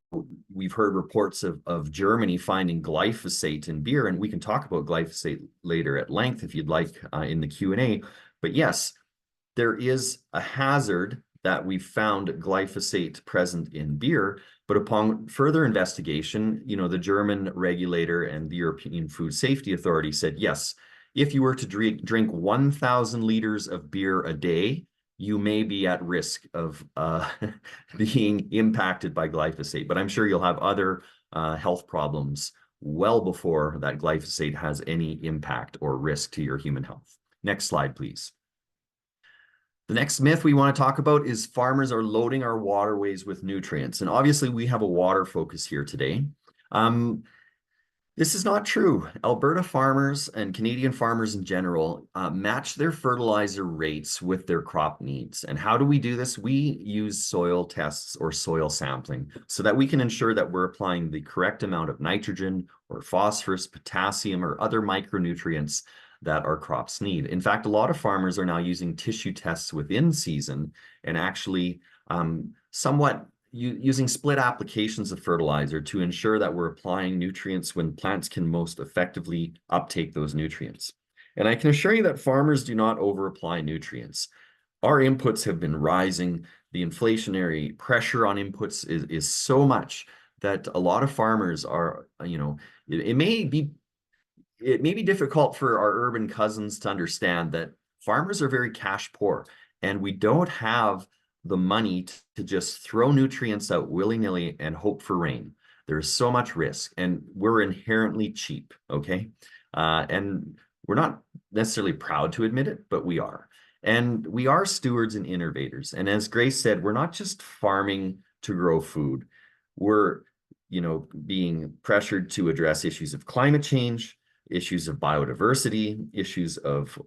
we've heard reports of Germany finding glyphosate in beer, and we can talk about glyphosate later at length if you'd like in the Q&A. But yes, there is a hazard that we found glyphosate present in beer, but upon further investigation, you know, the German regulator and the European Food Safety Authority said, yes, if you were to drink 1,000 liters of beer a day, you may be at risk of being impacted by glyphosate. But I'm sure you'll have other health problems well before that glyphosate has any impact or risk to your human health. Next slide, please. The next myth we want to talk about is farmers are loading our waterways with nutrients. And obviously we have a water focus here today. This is not true. Alberta farmers and Canadian farmers in general match their fertilizer rates with their crop needs. And how do we do this? We use soil tests or soil sampling so that we can ensure that we're applying the correct amount of nitrogen or phosphorus, potassium, or other micronutrients that our crops need. In fact, a lot of farmers are now using tissue tests within season and actually somewhat using split applications of fertilizer to ensure that we're applying nutrients when plants can most effectively uptake those nutrients. And I can assure you that farmers do not over-apply nutrients. Our inputs have been rising. The inflationary pressure on inputs is so much that a lot of farmers are, you know, it may be difficult for our urban cousins to understand that farmers are very cash poor, and we don't have the money to just throw nutrients out willy-nilly and hope for rain. There's so much risk, and we're inherently cheap, okay? And we're not necessarily proud to admit it, but we are. And we are stewards and innovators. And as Grace said, we're not just farming to grow food. We're, you know, being pressured to address issues of climate change, issues of biodiversity, issues of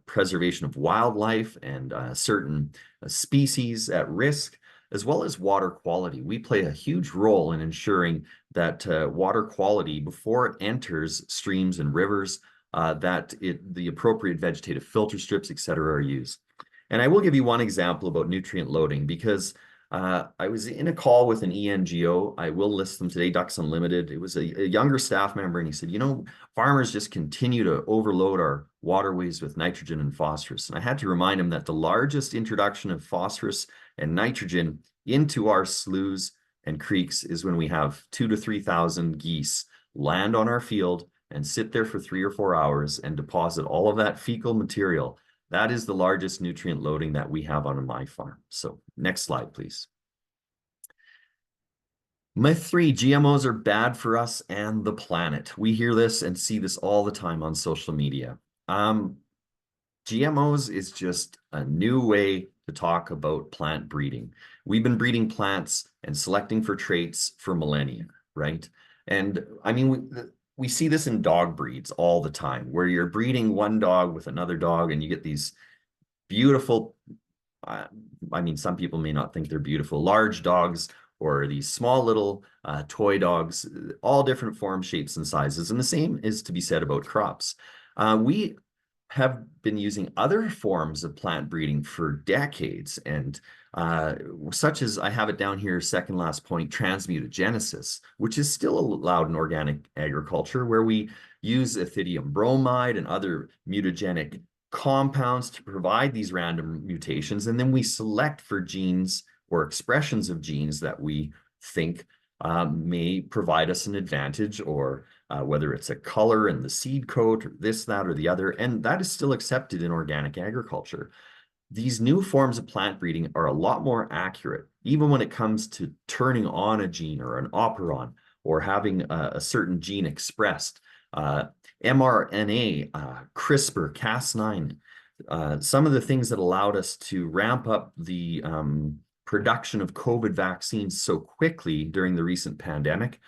preservation of wildlife and certain species at risk, as well as water quality. We play a huge role in ensuring that water quality, before it enters streams and rivers, that the appropriate vegetative filter strips, et cetera, are used. And I will give you one example about nutrient loading, because I was in a call with an ENGO. I will list them today, Ducks Unlimited. It was a younger staff member, and he said, you know, farmers just continue to overload our waterways with nitrogen and phosphorus. And I had to remind him that the largest introduction of phosphorus and nitrogen into our sloughs and creeks is when we have 2,000 to 3,000 geese land on our field and sit there for 3 or 4 hours and deposit all of that fecal material. That is the largest nutrient loading that we have on my farm. So next slide, please. Myth 3, GMOs are bad for us and the planet. We hear this and see this all the time on social media. GMOs is just a new way to talk about plant breeding. We've been breeding plants and selecting for traits for millennia, right? And I mean, we see this in dog breeds all the time, where you're breeding one dog with another dog and you get these beautiful I mean, some people may not think they're beautiful. Large dogs or these small little toy dogs, all different forms, shapes, and sizes. And the same is to be said about crops. We have been using other forms of plant breeding for decades, and such as, I have it down here, second last point, transmutagenesis, which is still allowed in organic agriculture, where we use ethidium bromide and other mutagenic compounds to provide these random mutations, and then we select for genes or expressions of genes that we think may provide us an advantage, or whether it's a color in the seed coat, or this, that, or the other, and that is still accepted in organic agriculture. These new forms of plant breeding are a lot more accurate, even when it comes to turning on a gene or an operon, or having a certain gene expressed. mRNA, CRISPR, Cas9, some of the things that allowed us to ramp up the production of COVID vaccines so quickly during the recent pandemic.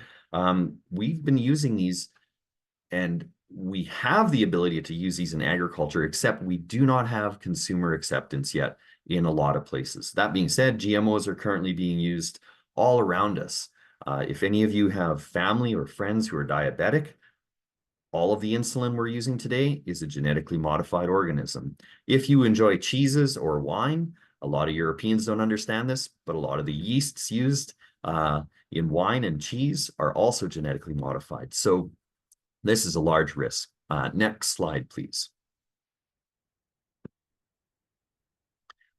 We've been using these, and we have the ability to use these in agriculture, except we do not have consumer acceptance yet in a lot of places. That being said, GMOs are currently being used all around us. If any of you have family or friends who are diabetic, all of the insulin we're using today is a genetically modified organism. If you enjoy cheeses or wine, a lot of Europeans don't understand this, but a lot of the yeasts used in wine and cheese are also genetically modified. So this is a large risk. Next slide, please.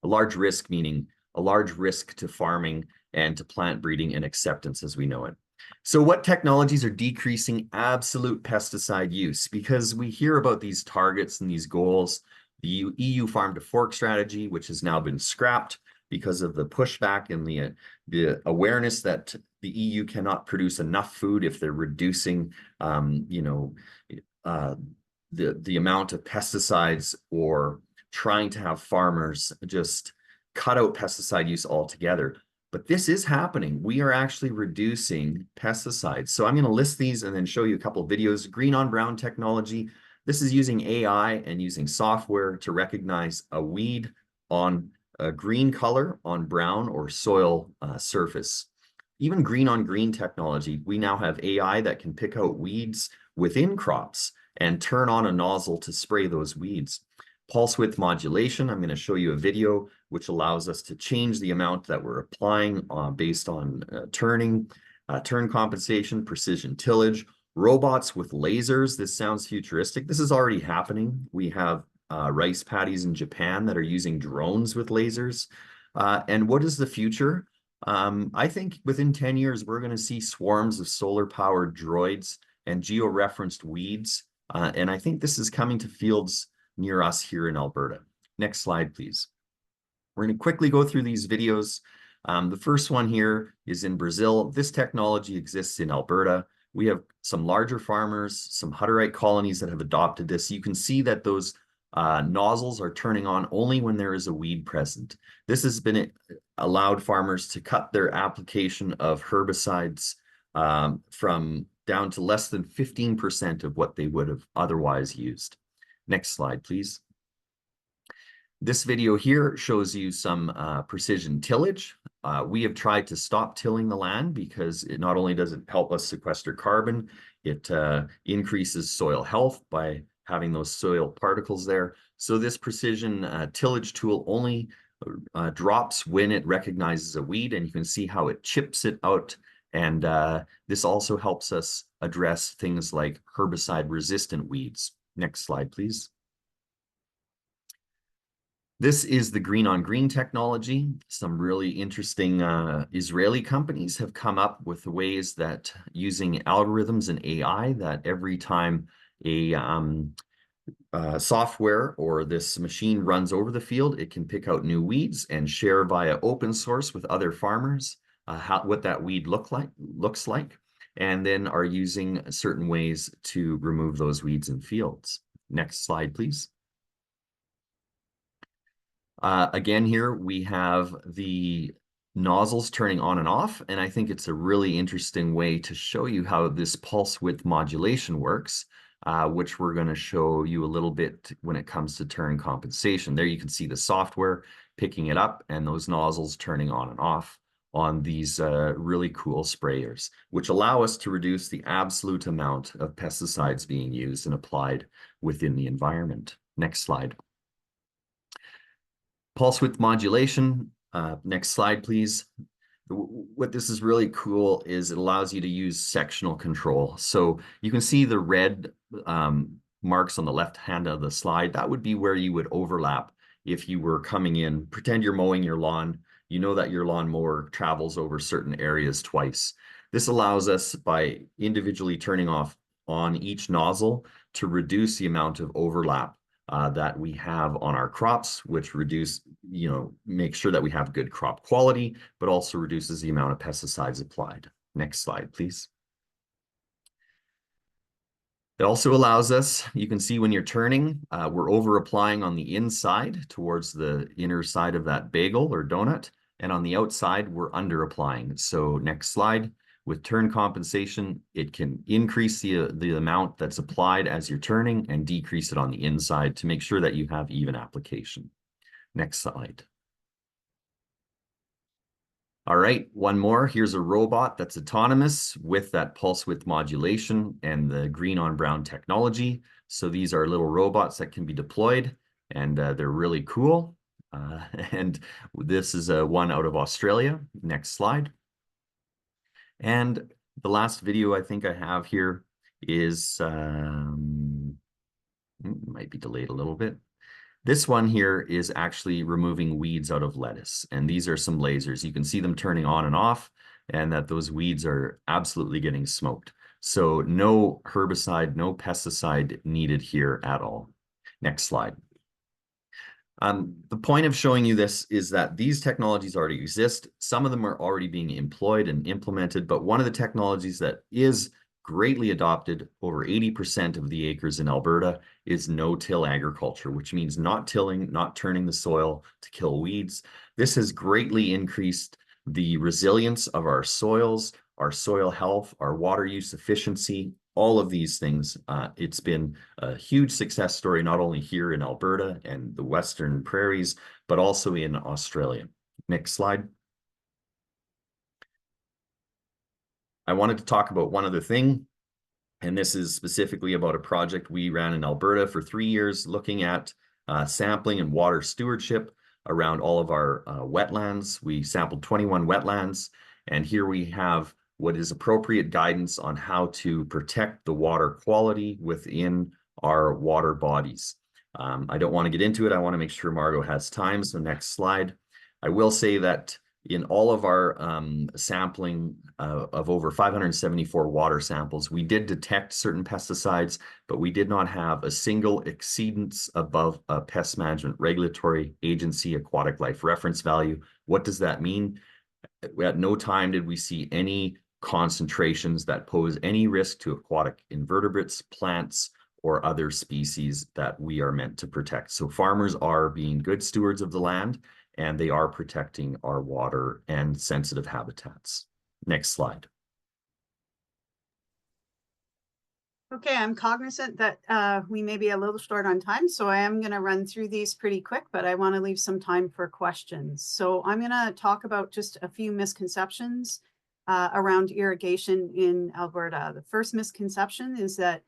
A large risk meaning a large risk to farming and to plant breeding and acceptance as we know it. So what technologies are decreasing absolute pesticide use? Because we hear about these targets and these goals, the EU farm to fork strategy, which has now been scrapped because of the pushback and the awareness that the EU cannot produce enough food if they're reducing, the amount of pesticides, or trying to have farmers just cut out pesticide use altogether. But this is happening. We are actually reducing pesticides. So I'm going to list these and then show you a couple of videos. Green on brown technology. This is using AI and using software to recognize a weed on a green color on brown or soil surface. Even green on green technology, we now have AI that can pick out weeds within crops and turn on a nozzle to spray those weeds. Pulse width modulation, I'm going to show you a video which allows us to change the amount that we're applying based on turn compensation, precision tillage, robots with lasers. This sounds futuristic. This is already happening. We have rice paddies in Japan that are using drones with lasers. And what is the future? I think within 10 years, we're going to see swarms of solar-powered droids and geo-referenced weeds. And I think this is coming to fields near us here in Alberta. Next slide, please. We're going to quickly go through these videos. The first one here is in Brazil. This technology exists in Alberta. We have some larger farmers, some Hutterite colonies that have adopted this. You can see that those nozzles are turning on only when there is a weed present. This has been allowed farmers to cut their application of herbicides from down to less than 15% of what they would have otherwise used. Next slide, please. This video here shows you some precision tillage. We have tried to stop tilling the land because it not only does it help us sequester carbon, it increases soil health by having those soil particles there. So this precision tillage tool only drops when it recognizes a weed, and you can see how it chips it out. And this also helps us address things like herbicide-resistant weeds. Next slide, please. This is the green on green technology. Some really interesting Israeli companies have come up with ways that using algorithms and AI, that every time a software or this machine runs over the field, it can pick out new weeds and share via open source with other farmers what that weed looks like, and then are using certain ways to remove those weeds in fields. Next slide, please. Again, here we have the nozzles turning on and off, and I think it's a really interesting way to show you how this pulse width modulation works. which we're going to show you a little bit when it comes to turn compensation. There you can see the software picking it up and those nozzles turning on and off on these really cool sprayers, which allow us to reduce the absolute amount of pesticides being used and applied within the environment. Next slide. Pulse width modulation. Next slide, please. What this is really cool is it allows you to use sectional control. So you can see the red marks on the left hand of the slide. That would be where you would overlap if you were coming in. Pretend you're mowing your lawn. You know that your lawnmower travels over certain areas twice. This allows us, by individually turning on each nozzle, to reduce the amount of overlap that we have on our crops, which make sure that we have good crop quality, but also reduces the amount of pesticides applied. Next slide, please. It also allows us, you can see when you're turning, we're over applying on the inside towards the inner side of that bagel or donut, and on the outside, we're under applying. So next slide. With turn compensation, it can increase the amount that's applied as you're turning and decrease it on the inside to make sure that you have even application. Next slide. All right, one more. Here's a robot that's autonomous with that pulse width modulation and the green on brown technology. So these are little robots that can be deployed, and they're really cool. And this is one out of Australia. Next slide. And the last video I think I have here is, might be delayed a little bit. This one here is actually removing weeds out of lettuce. And these are some lasers. You can see them turning on and off, and that those weeds are absolutely getting smoked. So no herbicide, no pesticide needed here at all. Next slide. The point of showing you this is that these technologies already exist. Some of them are already being employed and implemented, but one of the technologies that is greatly adopted, over 80% of the acres in Alberta, is no-till agriculture, which means not tilling, not turning the soil to kill weeds. This has greatly increased the resilience of our soils, our soil health, our water use efficiency, all of these things. It's been a huge success story, not only here in Alberta and the Western prairies, but also in Australia. Next slide. I wanted to talk about one other thing, and this is specifically about a project we ran in Alberta for 3 years, looking at sampling and water stewardship around all of our wetlands. We sampled 21 wetlands, and here we have what is appropriate guidance on how to protect the water quality within our water bodies. I don't want to get into it. I want to make sure Margo has time. So next slide. I will say that in all of our sampling of over 574 water samples, we did detect certain pesticides, but we did not have a single exceedance above a Pest Management Regulatory Agency aquatic life reference value. What does that mean? At no time did we see any concentrations that pose any risk to aquatic invertebrates, plants, or other species that we are meant to protect. So farmers are being good stewards of the land, and they are protecting our water and sensitive habitats. Next slide. Okay, I'm cognizant that we may be a little short on time, so I am going to run through these pretty quick, but I want to leave some time for questions. So I'm going to talk about just a few misconceptions around irrigation in Alberta. The first misconception is that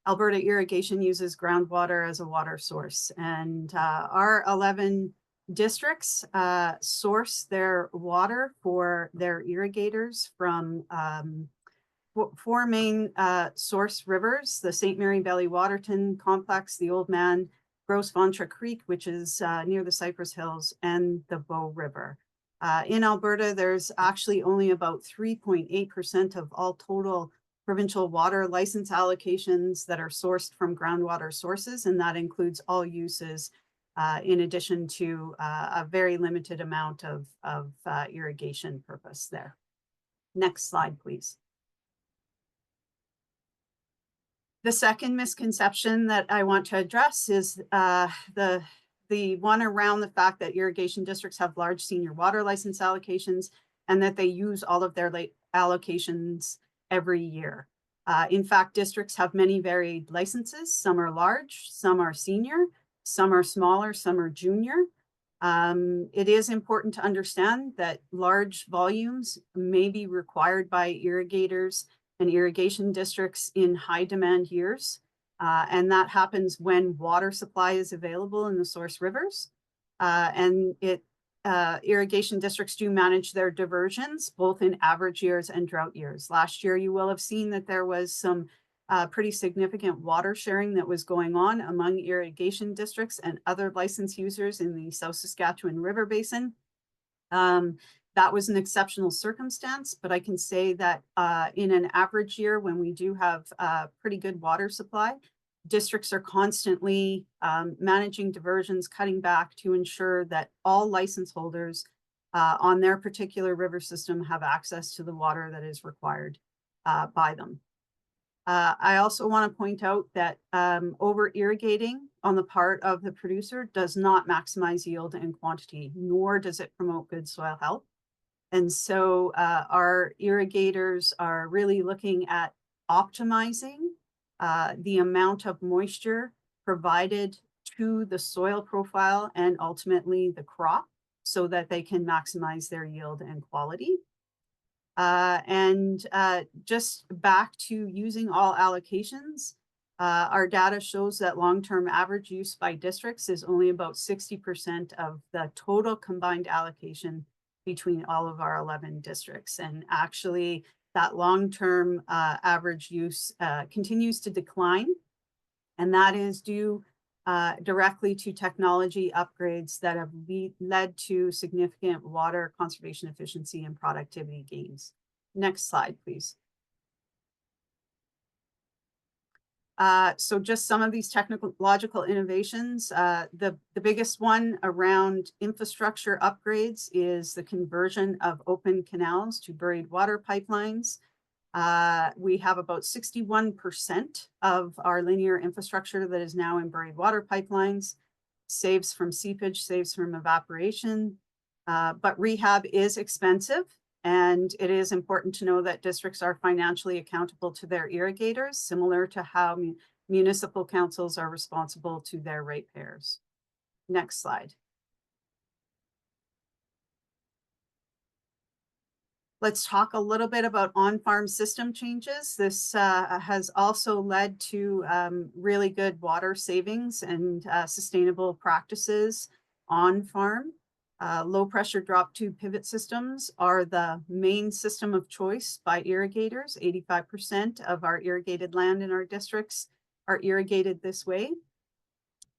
Alberta irrigation uses groundwater as a water source, and our 11 districts source their water for their irrigators from 4 main source rivers: the St. Mary Valley Waterton Complex, the Old Man, Gros Ventre Creek, which is near the Cypress Hills, and the Bow River. In Alberta, there's actually only about 3.8% of all total provincial water license allocations that are sourced from groundwater sources, and that includes all uses in addition to a very limited amount of irrigation purpose there. Next slide, please. The second misconception that I want to address is the one around the fact that irrigation districts have large senior water license allocations and that they use all of their late allocations every year. In fact, districts have many varied licenses. Some are large, some are senior, some are smaller, some are junior. It is important to understand that large volumes may be required by irrigators and irrigation districts in high demand years. And that happens when water supply is available in the source rivers. Irrigation districts do manage their diversions, both in average years and drought years. Last year, you will have seen that there was some pretty significant water sharing that was going on among irrigation districts and other licensed users in the South Saskatchewan River Basin. That was an exceptional circumstance, but I can say that in an average year, when we do have pretty good water supply, districts are constantly managing diversions, cutting back to ensure that all license holders on their particular river system have access to the water that is required by them. I also want to point out that over irrigating on the part of the producer does not maximize yield and quantity, nor does it promote good soil health. And so our irrigators are really looking at optimizing the amount of moisture provided to the soil profile and ultimately the crop so that they can maximize their yield and quality. Just back to using all allocations, our data shows that long-term average use by districts is only about 60% of the total combined allocation between all of our 11 districts. And actually, that long-term average use continues to decline. And that is due directly to technology upgrades that have led to significant water conservation efficiency and productivity gains. Next slide, please. So just some of these technological innovations. The biggest one around infrastructure upgrades is the conversion of open canals to buried water pipelines. We have about 61% of our linear infrastructure that is now in buried water pipelines, saves from seepage, saves from evaporation, but rehab is expensive. And it is important to know that districts are financially accountable to their irrigators, similar to how municipal councils are responsible to their ratepayers. Next slide. Let's talk a little bit about on-farm system changes. This has also led to really good water savings and sustainable practices on-farm. Low pressure drop tube pivot systems are the main system of choice by irrigators. 85% of our irrigated land in our districts are irrigated this way.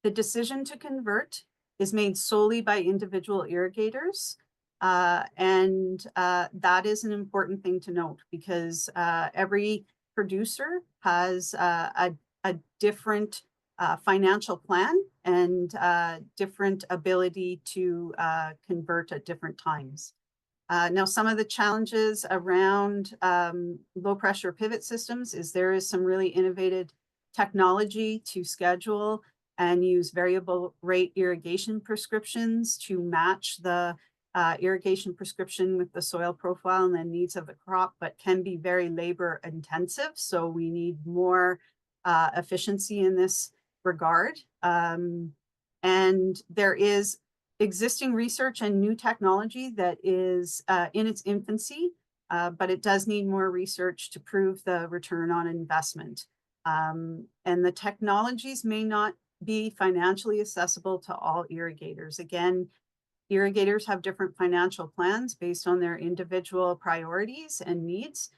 The decision to convert is made solely by individual irrigators. That is an important thing to note because every producer has a different financial plan and different ability to convert at different times. Now, some of the challenges around low pressure pivot systems is there is some really innovative technology to schedule and use variable rate irrigation prescriptions to match the irrigation prescription with the soil profile and the needs of the crop, but can be very labor intensive. So we need more efficiency in this regard. And there is existing research and new technology that is in its infancy, but it does need more research to prove the return on investment. And the technologies may not be financially accessible to all irrigators. Again, irrigators have different financial plans based on their individual priorities and needs.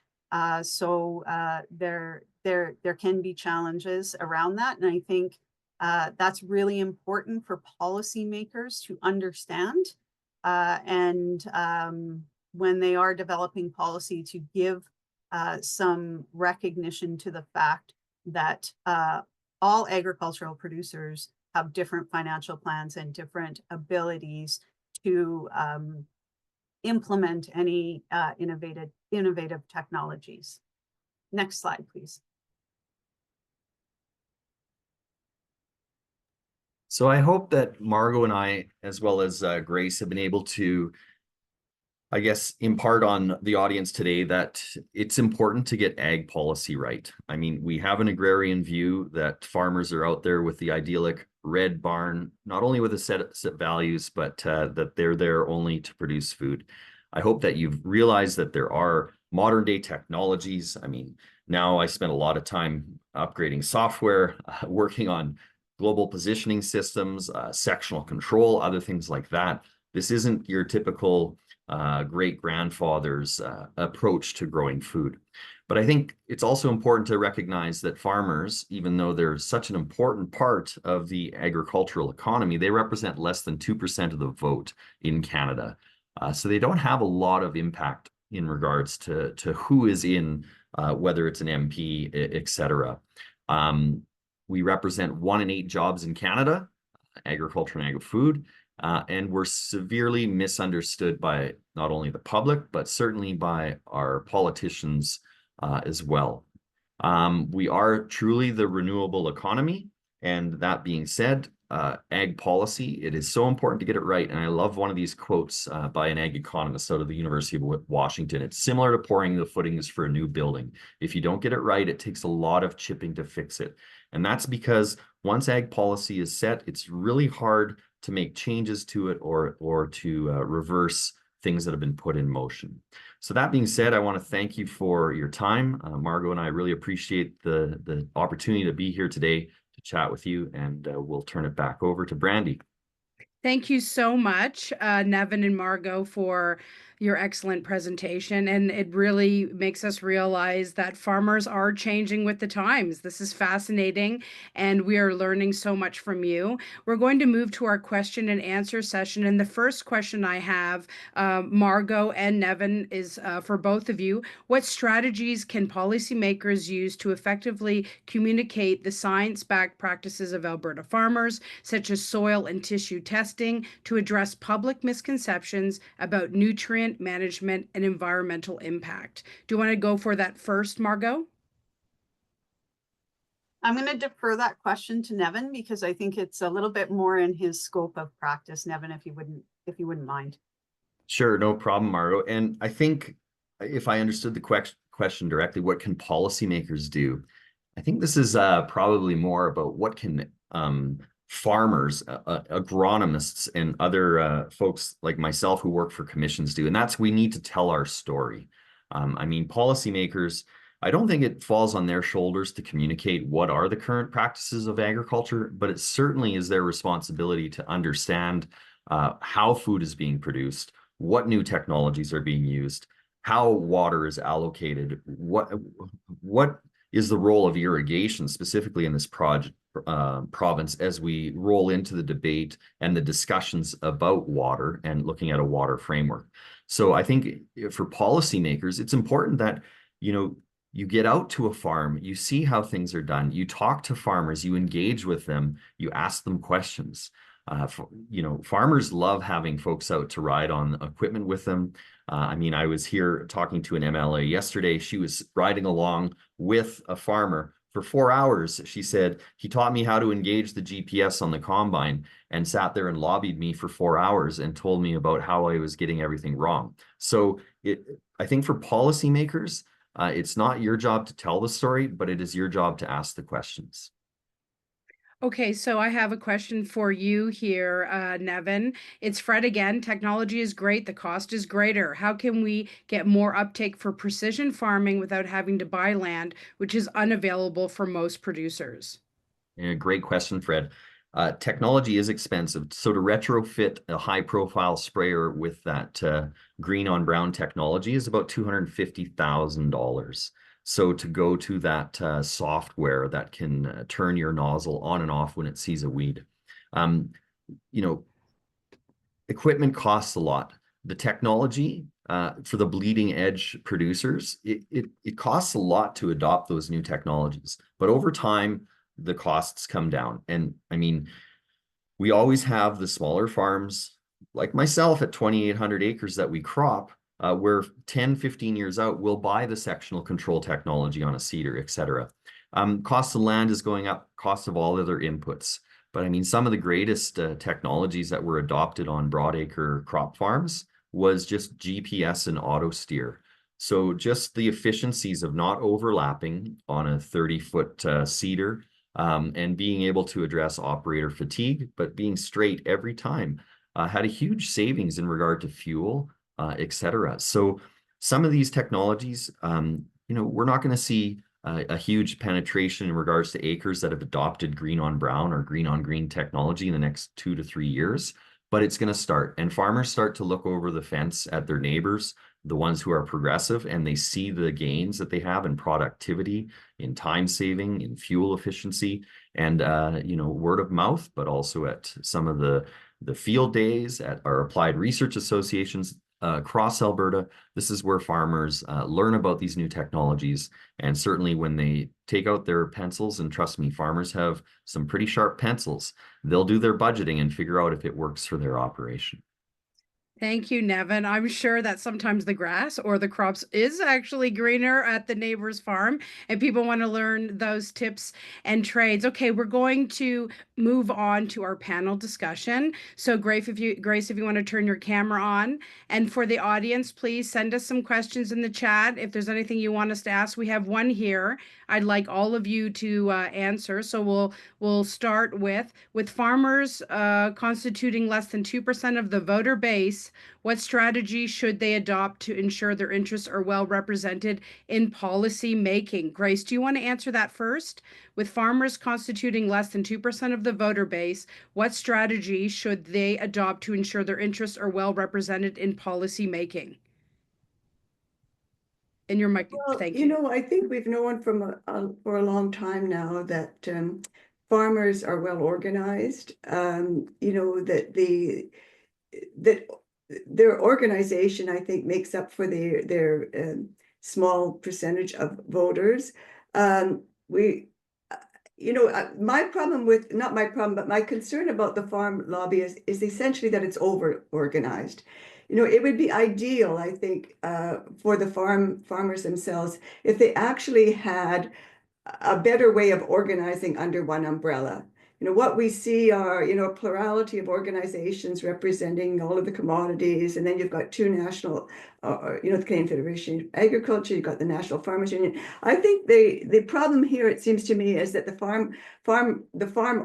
So there can be challenges around that. And I think that's really important for policymakers to understand. When they are developing policy, to give some recognition to the fact that all agricultural producers have different financial plans and different abilities to implement any innovative technologies. Next slide, please. So I hope that Margo and I, as well as Grace, have been able to I guess, impart on the audience today that it's important to get ag policy right. I mean, we have an agrarian view that farmers are out there with the idyllic red barn, not only with a set values, but that they're there only to produce food. I hope that you've realized that there are modern day technologies. I mean, now I spend a lot of time upgrading software, working on global positioning systems, sectional control, other things like that. This isn't your typical great-grandfather's approach to growing food. But I think it's also important to recognize that farmers, even though they're such an important part of the agricultural economy, they represent less than 2% of the vote in Canada. So they don't have a lot of impact in regards to who is in, whether it's an MP, et cetera. We represent 1 in 8 jobs in Canada, agriculture and agri-food. And we're severely misunderstood by not only the public, but certainly by our politicians as well. We are truly the renewable economy. And that being said, ag policy, it is so important to get it right. And I love one of these quotes by an ag economist out of the University of Washington. It's similar to pouring the footings for a new building. If you don't get it right, it takes a lot of chipping to fix it. And that's because once ag policy is set, it's really hard to make changes to it or to reverse things that have been put in motion. So that being said, I want to thank you for your time. Margo and I really appreciate the opportunity to be here today to chat with you, and we'll turn it back over to Brandy. Thank you so much, Nevin and Margo, for your excellent presentation. And it really makes us realize that farmers are changing with the times. This is fascinating, and we are learning so much from you. We're going to move to our question and answer session. And the first question I have, Margo and Nevin, is for both of you. What strategies can policymakers use to effectively communicate the science-backed practices of Alberta farmers, such as soil and tissue testing, to address public misconceptions about nutrient management and environmental impact? Do you want to go for that first, Margo? I'm going to defer that question to Nevin because I think it's a little bit more in his scope of practice. Nevin, if you wouldn't mind. Sure, no problem, Margo. And I think if I understood the question directly, what can policymakers do? I think this is probably more about what can farmers, agronomists, and other folks like myself who work for commissions do. And that's, we need to tell our story. I mean, policymakers, I don't think it falls on their shoulders to communicate what are the current practices of agriculture, but it certainly is their responsibility to understand how food is being produced, what new technologies are being used, how water is allocated, what is the role of irrigation specifically in this province as we roll into the debate and the discussions about water and looking at a water framework. So I think for policymakers, it's important that, you get out to a farm, you see how things are done, you talk to farmers, you engage with them, you ask them questions. Farmers love having folks out to ride on equipment with them. I mean, I was here talking to an MLA yesterday. She was riding along with a farmer for 4 hours. She said, he taught me how to engage the GPS on the combine and sat there and lobbied me for 4 hours and told me about how I was getting everything wrong. So I think for policymakers, it's not your job to tell the story, but it is your job to ask the questions. Okay, so I have a question for you here, Nevin. It's Fred again. Technology is great. The cost is greater. How can we get more uptake for precision farming without having to buy land, which is unavailable for most producers? Yeah, great question, Fred. Technology is expensive. So to retrofit a high-profile sprayer with that green on brown technology is about $250,000. So to go to that software that can turn your nozzle on and off when it sees a weed, equipment costs a lot. The technology for the bleeding edge producers, it costs a lot to adopt those new technologies. But over time, the costs come down. And I mean, we always have the smaller farms like myself at 2,800 acres that we crop, where 10, 15 years out, we'll buy the sectional control technology on a seeder, et cetera. Cost of land is going up, cost of all other inputs. But I mean, some of the greatest technologies that were adopted on broadacre crop farms was just GPS and auto steer. So just the efficiencies of not overlapping on a 30-foot seeder, and being able to address operator fatigue, but being straight every time, had a huge savings in regard to fuel, etc. So some of these technologies, we're not going to see a huge penetration in regards to acres that have adopted green on brown or green on green technology in the next 2 to 3 years, but it's going to start. And farmers start to look over the fence at their neighbors, the ones who are progressive, and they see the gains that they have in productivity, in time saving, in fuel efficiency, and word of mouth, but also at some of the field days at our applied research associations across Alberta. This is where farmers learn about these new technologies, and certainly when they take out their pencils, and trust me, farmers have some pretty sharp pencils, they'll do their budgeting and figure out if it works for their operation. Thank you, Nevin. I'm sure that sometimes the grass or the crops is actually greener at the neighbor's farm, and people want to learn those tips and trades. Okay, we're going to move on to our panel discussion. So Grace, if you want to turn your camera on, and for the audience, please send us some questions in the chat. If there's anything you want us to ask, we have one here. I'd like all of you to answer. So we'll start with farmers constituting less than 2% of the voter base. What strategy should they adopt to ensure their interests are well represented in policy making? Grace, do you want to answer that first? With farmers constituting less than 2% of the voter base, what strategy should they adopt to ensure their interests are well represented in policy making? In your mic, Well, thank you. I think we've known for a long time now that farmers are well organized. That their organization, I think, makes up for their small percentage of voters. My problem with, not my problem, but my concern about the farm lobby is essentially that it's over organized. It would be ideal, I think, for the farmers themselves if they actually had a better way of organizing under one umbrella. What we see are, a plurality of organizations representing all of the commodities. And then you've got two national, the Canadian Federation of Agriculture, you've got the National Farmers Union. I think the problem here, it seems to me, is that the farm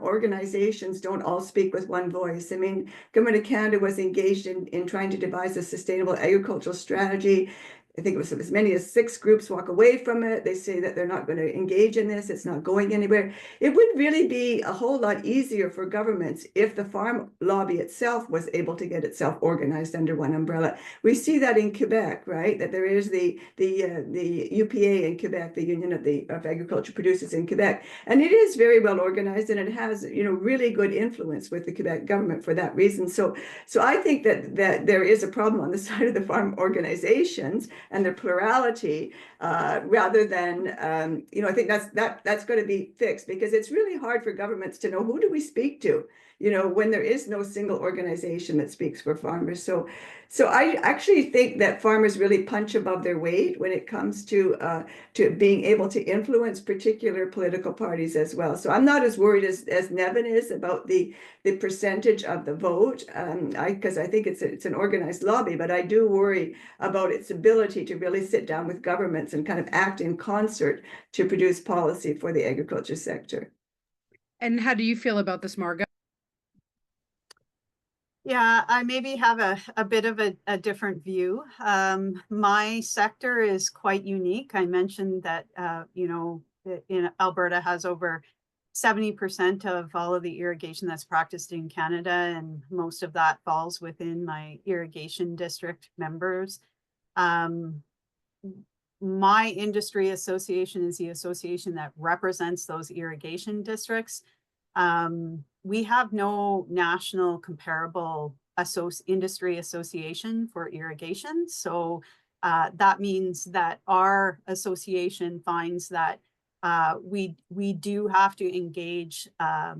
organizations don't all speak with one voice. I mean, Government of Canada was engaged in trying to devise a sustainable agricultural strategy. I think it was as many as 6 groups walk away from it. They say that they're not going to engage in this. It's not going anywhere. It would really be a whole lot easier for governments if the farm lobby itself was able to get itself organized under one umbrella. We see that in Quebec, right? That there is the UPA in Quebec, the Union of Agriculture Producers in Quebec, and it is very well organized, and it has really good influence with the Quebec government for that reason. So I think that there is a problem on the side of the farm organizations and their plurality, rather than, I think that's going to be fixed, because it's really hard for governments to know who do we speak to, when there is no single organization that speaks for farmers. So I actually think that farmers really punch above their weight when it comes to being able to influence particular political parties as well. So I'm not as worried as Nevin is about the percentage of the vote, because I think it's an organized lobby, but I do worry about its ability to really sit down with governments and kind of act in concert to produce policy for the agriculture sector. And how do you feel about this, Margo? Yeah, I maybe have a bit of a different view. My sector is quite unique. I mentioned that, in Alberta has over 70% of all of the irrigation that's practiced in Canada, and most of that falls within my irrigation district members. My industry association is the association that represents those irrigation districts. We have no national comparable industry association for irrigation. So that means that our association finds that we do have to engage at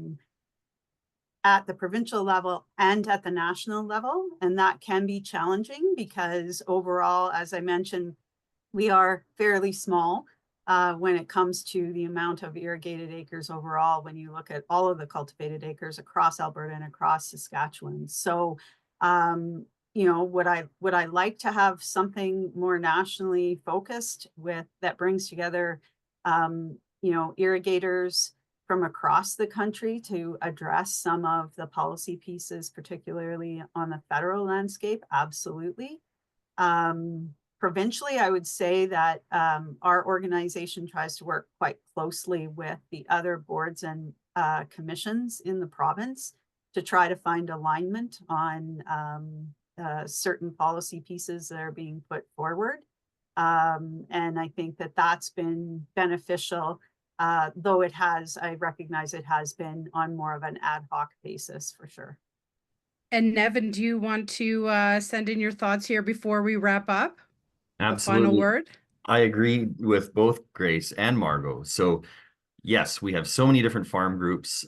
the provincial level and at the national level. And that can be challenging because overall, as I mentioned, we are fairly small when it comes to the amount of irrigated acres overall, when you look at all of the cultivated acres across Alberta and across Saskatchewan. So you know, would I like to have something more nationally focused with that brings together, you know, irrigators from across the country to address some of the policy pieces, particularly on the federal landscape? Absolutely. Provincially, I would say that our organization tries to work quite closely with the other boards and commissions in the province to try to find alignment on certain policy pieces that are being put forward. And I think that that's been beneficial, though I recognize it has been on more of an ad hoc basis for sure. And Nevin, do you want to send in your thoughts here before we wrap up? Absolutely. A final word? I agree with both Grace and Margo. So yes, we have so many different farm groups.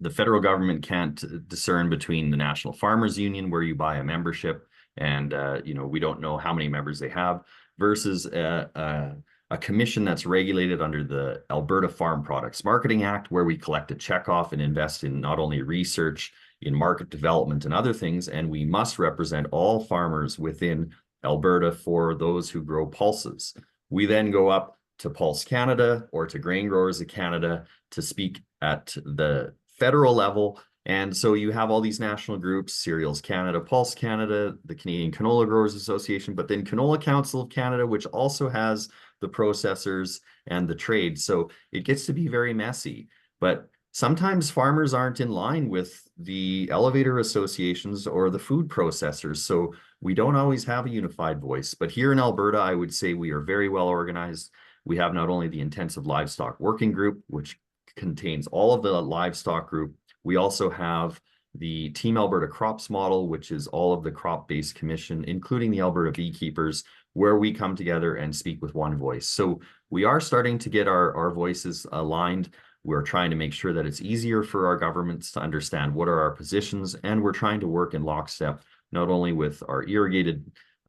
The federal government can't discern between the National Farmers Union, where you buy a membership, and you know, we don't know how many members they have, versus a commission that's regulated under the Alberta Farm Products Marketing Act, where we collect a checkoff and invest in not only research, in market development and other things, and we must represent all farmers within Alberta for those who grow pulses. We then go up to Pulse Canada or to Grain Growers of Canada to speak at the federal level. And so you have all these national groups, Cereals Canada, Pulse Canada, the Canadian Canola Growers Association, but then Canola Council of Canada, which also has the processors and the trade. So it gets to be very messy. But sometimes farmers aren't in line with the elevator associations or the food processors. So we don't always have a unified voice. But here in Alberta, I would say we are very well organized. We have not only the Intensive Livestock Working Group, which contains all of the livestock group. We also have the Team Alberta Crops model, which is all of the crop-based commission, including the Alberta beekeepers, where we come together and speak with one voice. So we are starting to get our voices aligned. We're trying to make sure that it's easier for our governments to understand what are our positions, and we're trying to work in lockstep, not only with our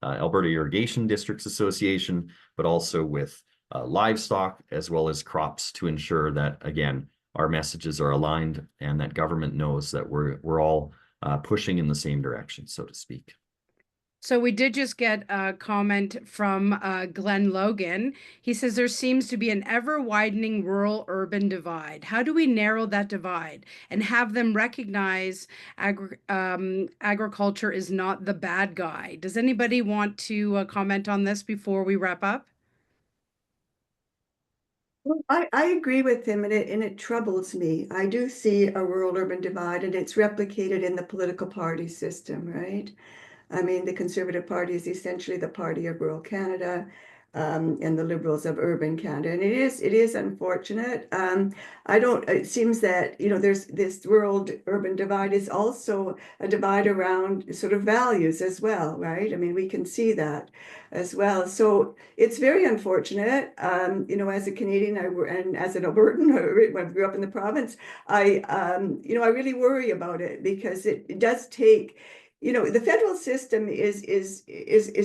Alberta Irrigation Districts Association, but also with livestock as well as crops, to ensure that, again, our messages are aligned and that government knows that we're all pushing in the same direction, so to speak. So we did just get a comment from Glenn Logan. He says there seems to be an ever-widening rural-urban divide. How do we narrow that divide and have them recognize agriculture is not the bad guy? Does anybody want to comment on this before we wrap up? Well, I agree with him, and it troubles me. I do see a rural-urban divide, and it's replicated in the political party system, right? I mean, the Conservative Party is essentially the party of rural Canada, and the Liberals of urban Canada. And it is unfortunate. It seems that, you know, there's this rural-urban divide is also a divide around sort of values as well, right? I mean, we can see that as well. So it's very unfortunate. You know, as a Canadian, and as an Albertan, I grew up in the province, you know, I really worry about it, because it does take, you know, the federal system is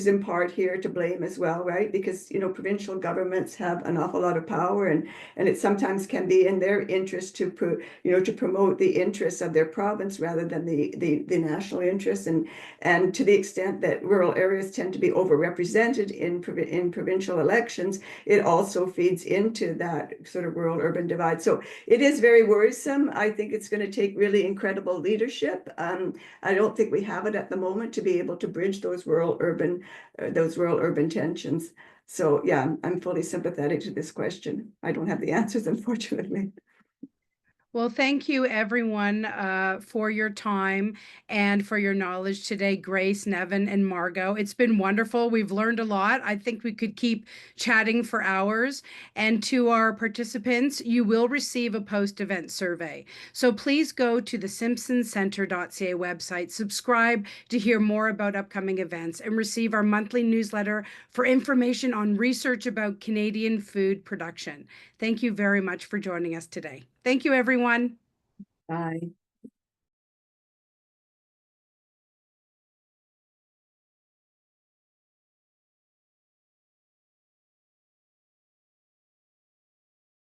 in part here to blame as well, right? Because, you know, provincial governments have an awful lot of power, and it sometimes can be in their interest to promote the interests of their province rather than the national interests, and to the extent that rural areas tend to be overrepresented in provincial elections, it also feeds into that sort of rural-urban divide. So it is very worrisome. I think it's going to take really incredible leadership. I don't think we have it at the moment to be able to bridge those rural-urban tensions. So yeah, I'm fully sympathetic to this question. I don't have the answers, unfortunately. Well, thank you everyone for your time and for your knowledge today, Grace, Nevin, and Margo. It's been wonderful. We've learned a lot. I think we could keep chatting for hours. And to our participants, you will receive a post-event survey. So please go to the simpsoncenter.ca website, subscribe to hear more about upcoming events, and receive our monthly newsletter for information on research about Canadian food production. Thank you very much for joining us today. Thank you, everyone. Bye.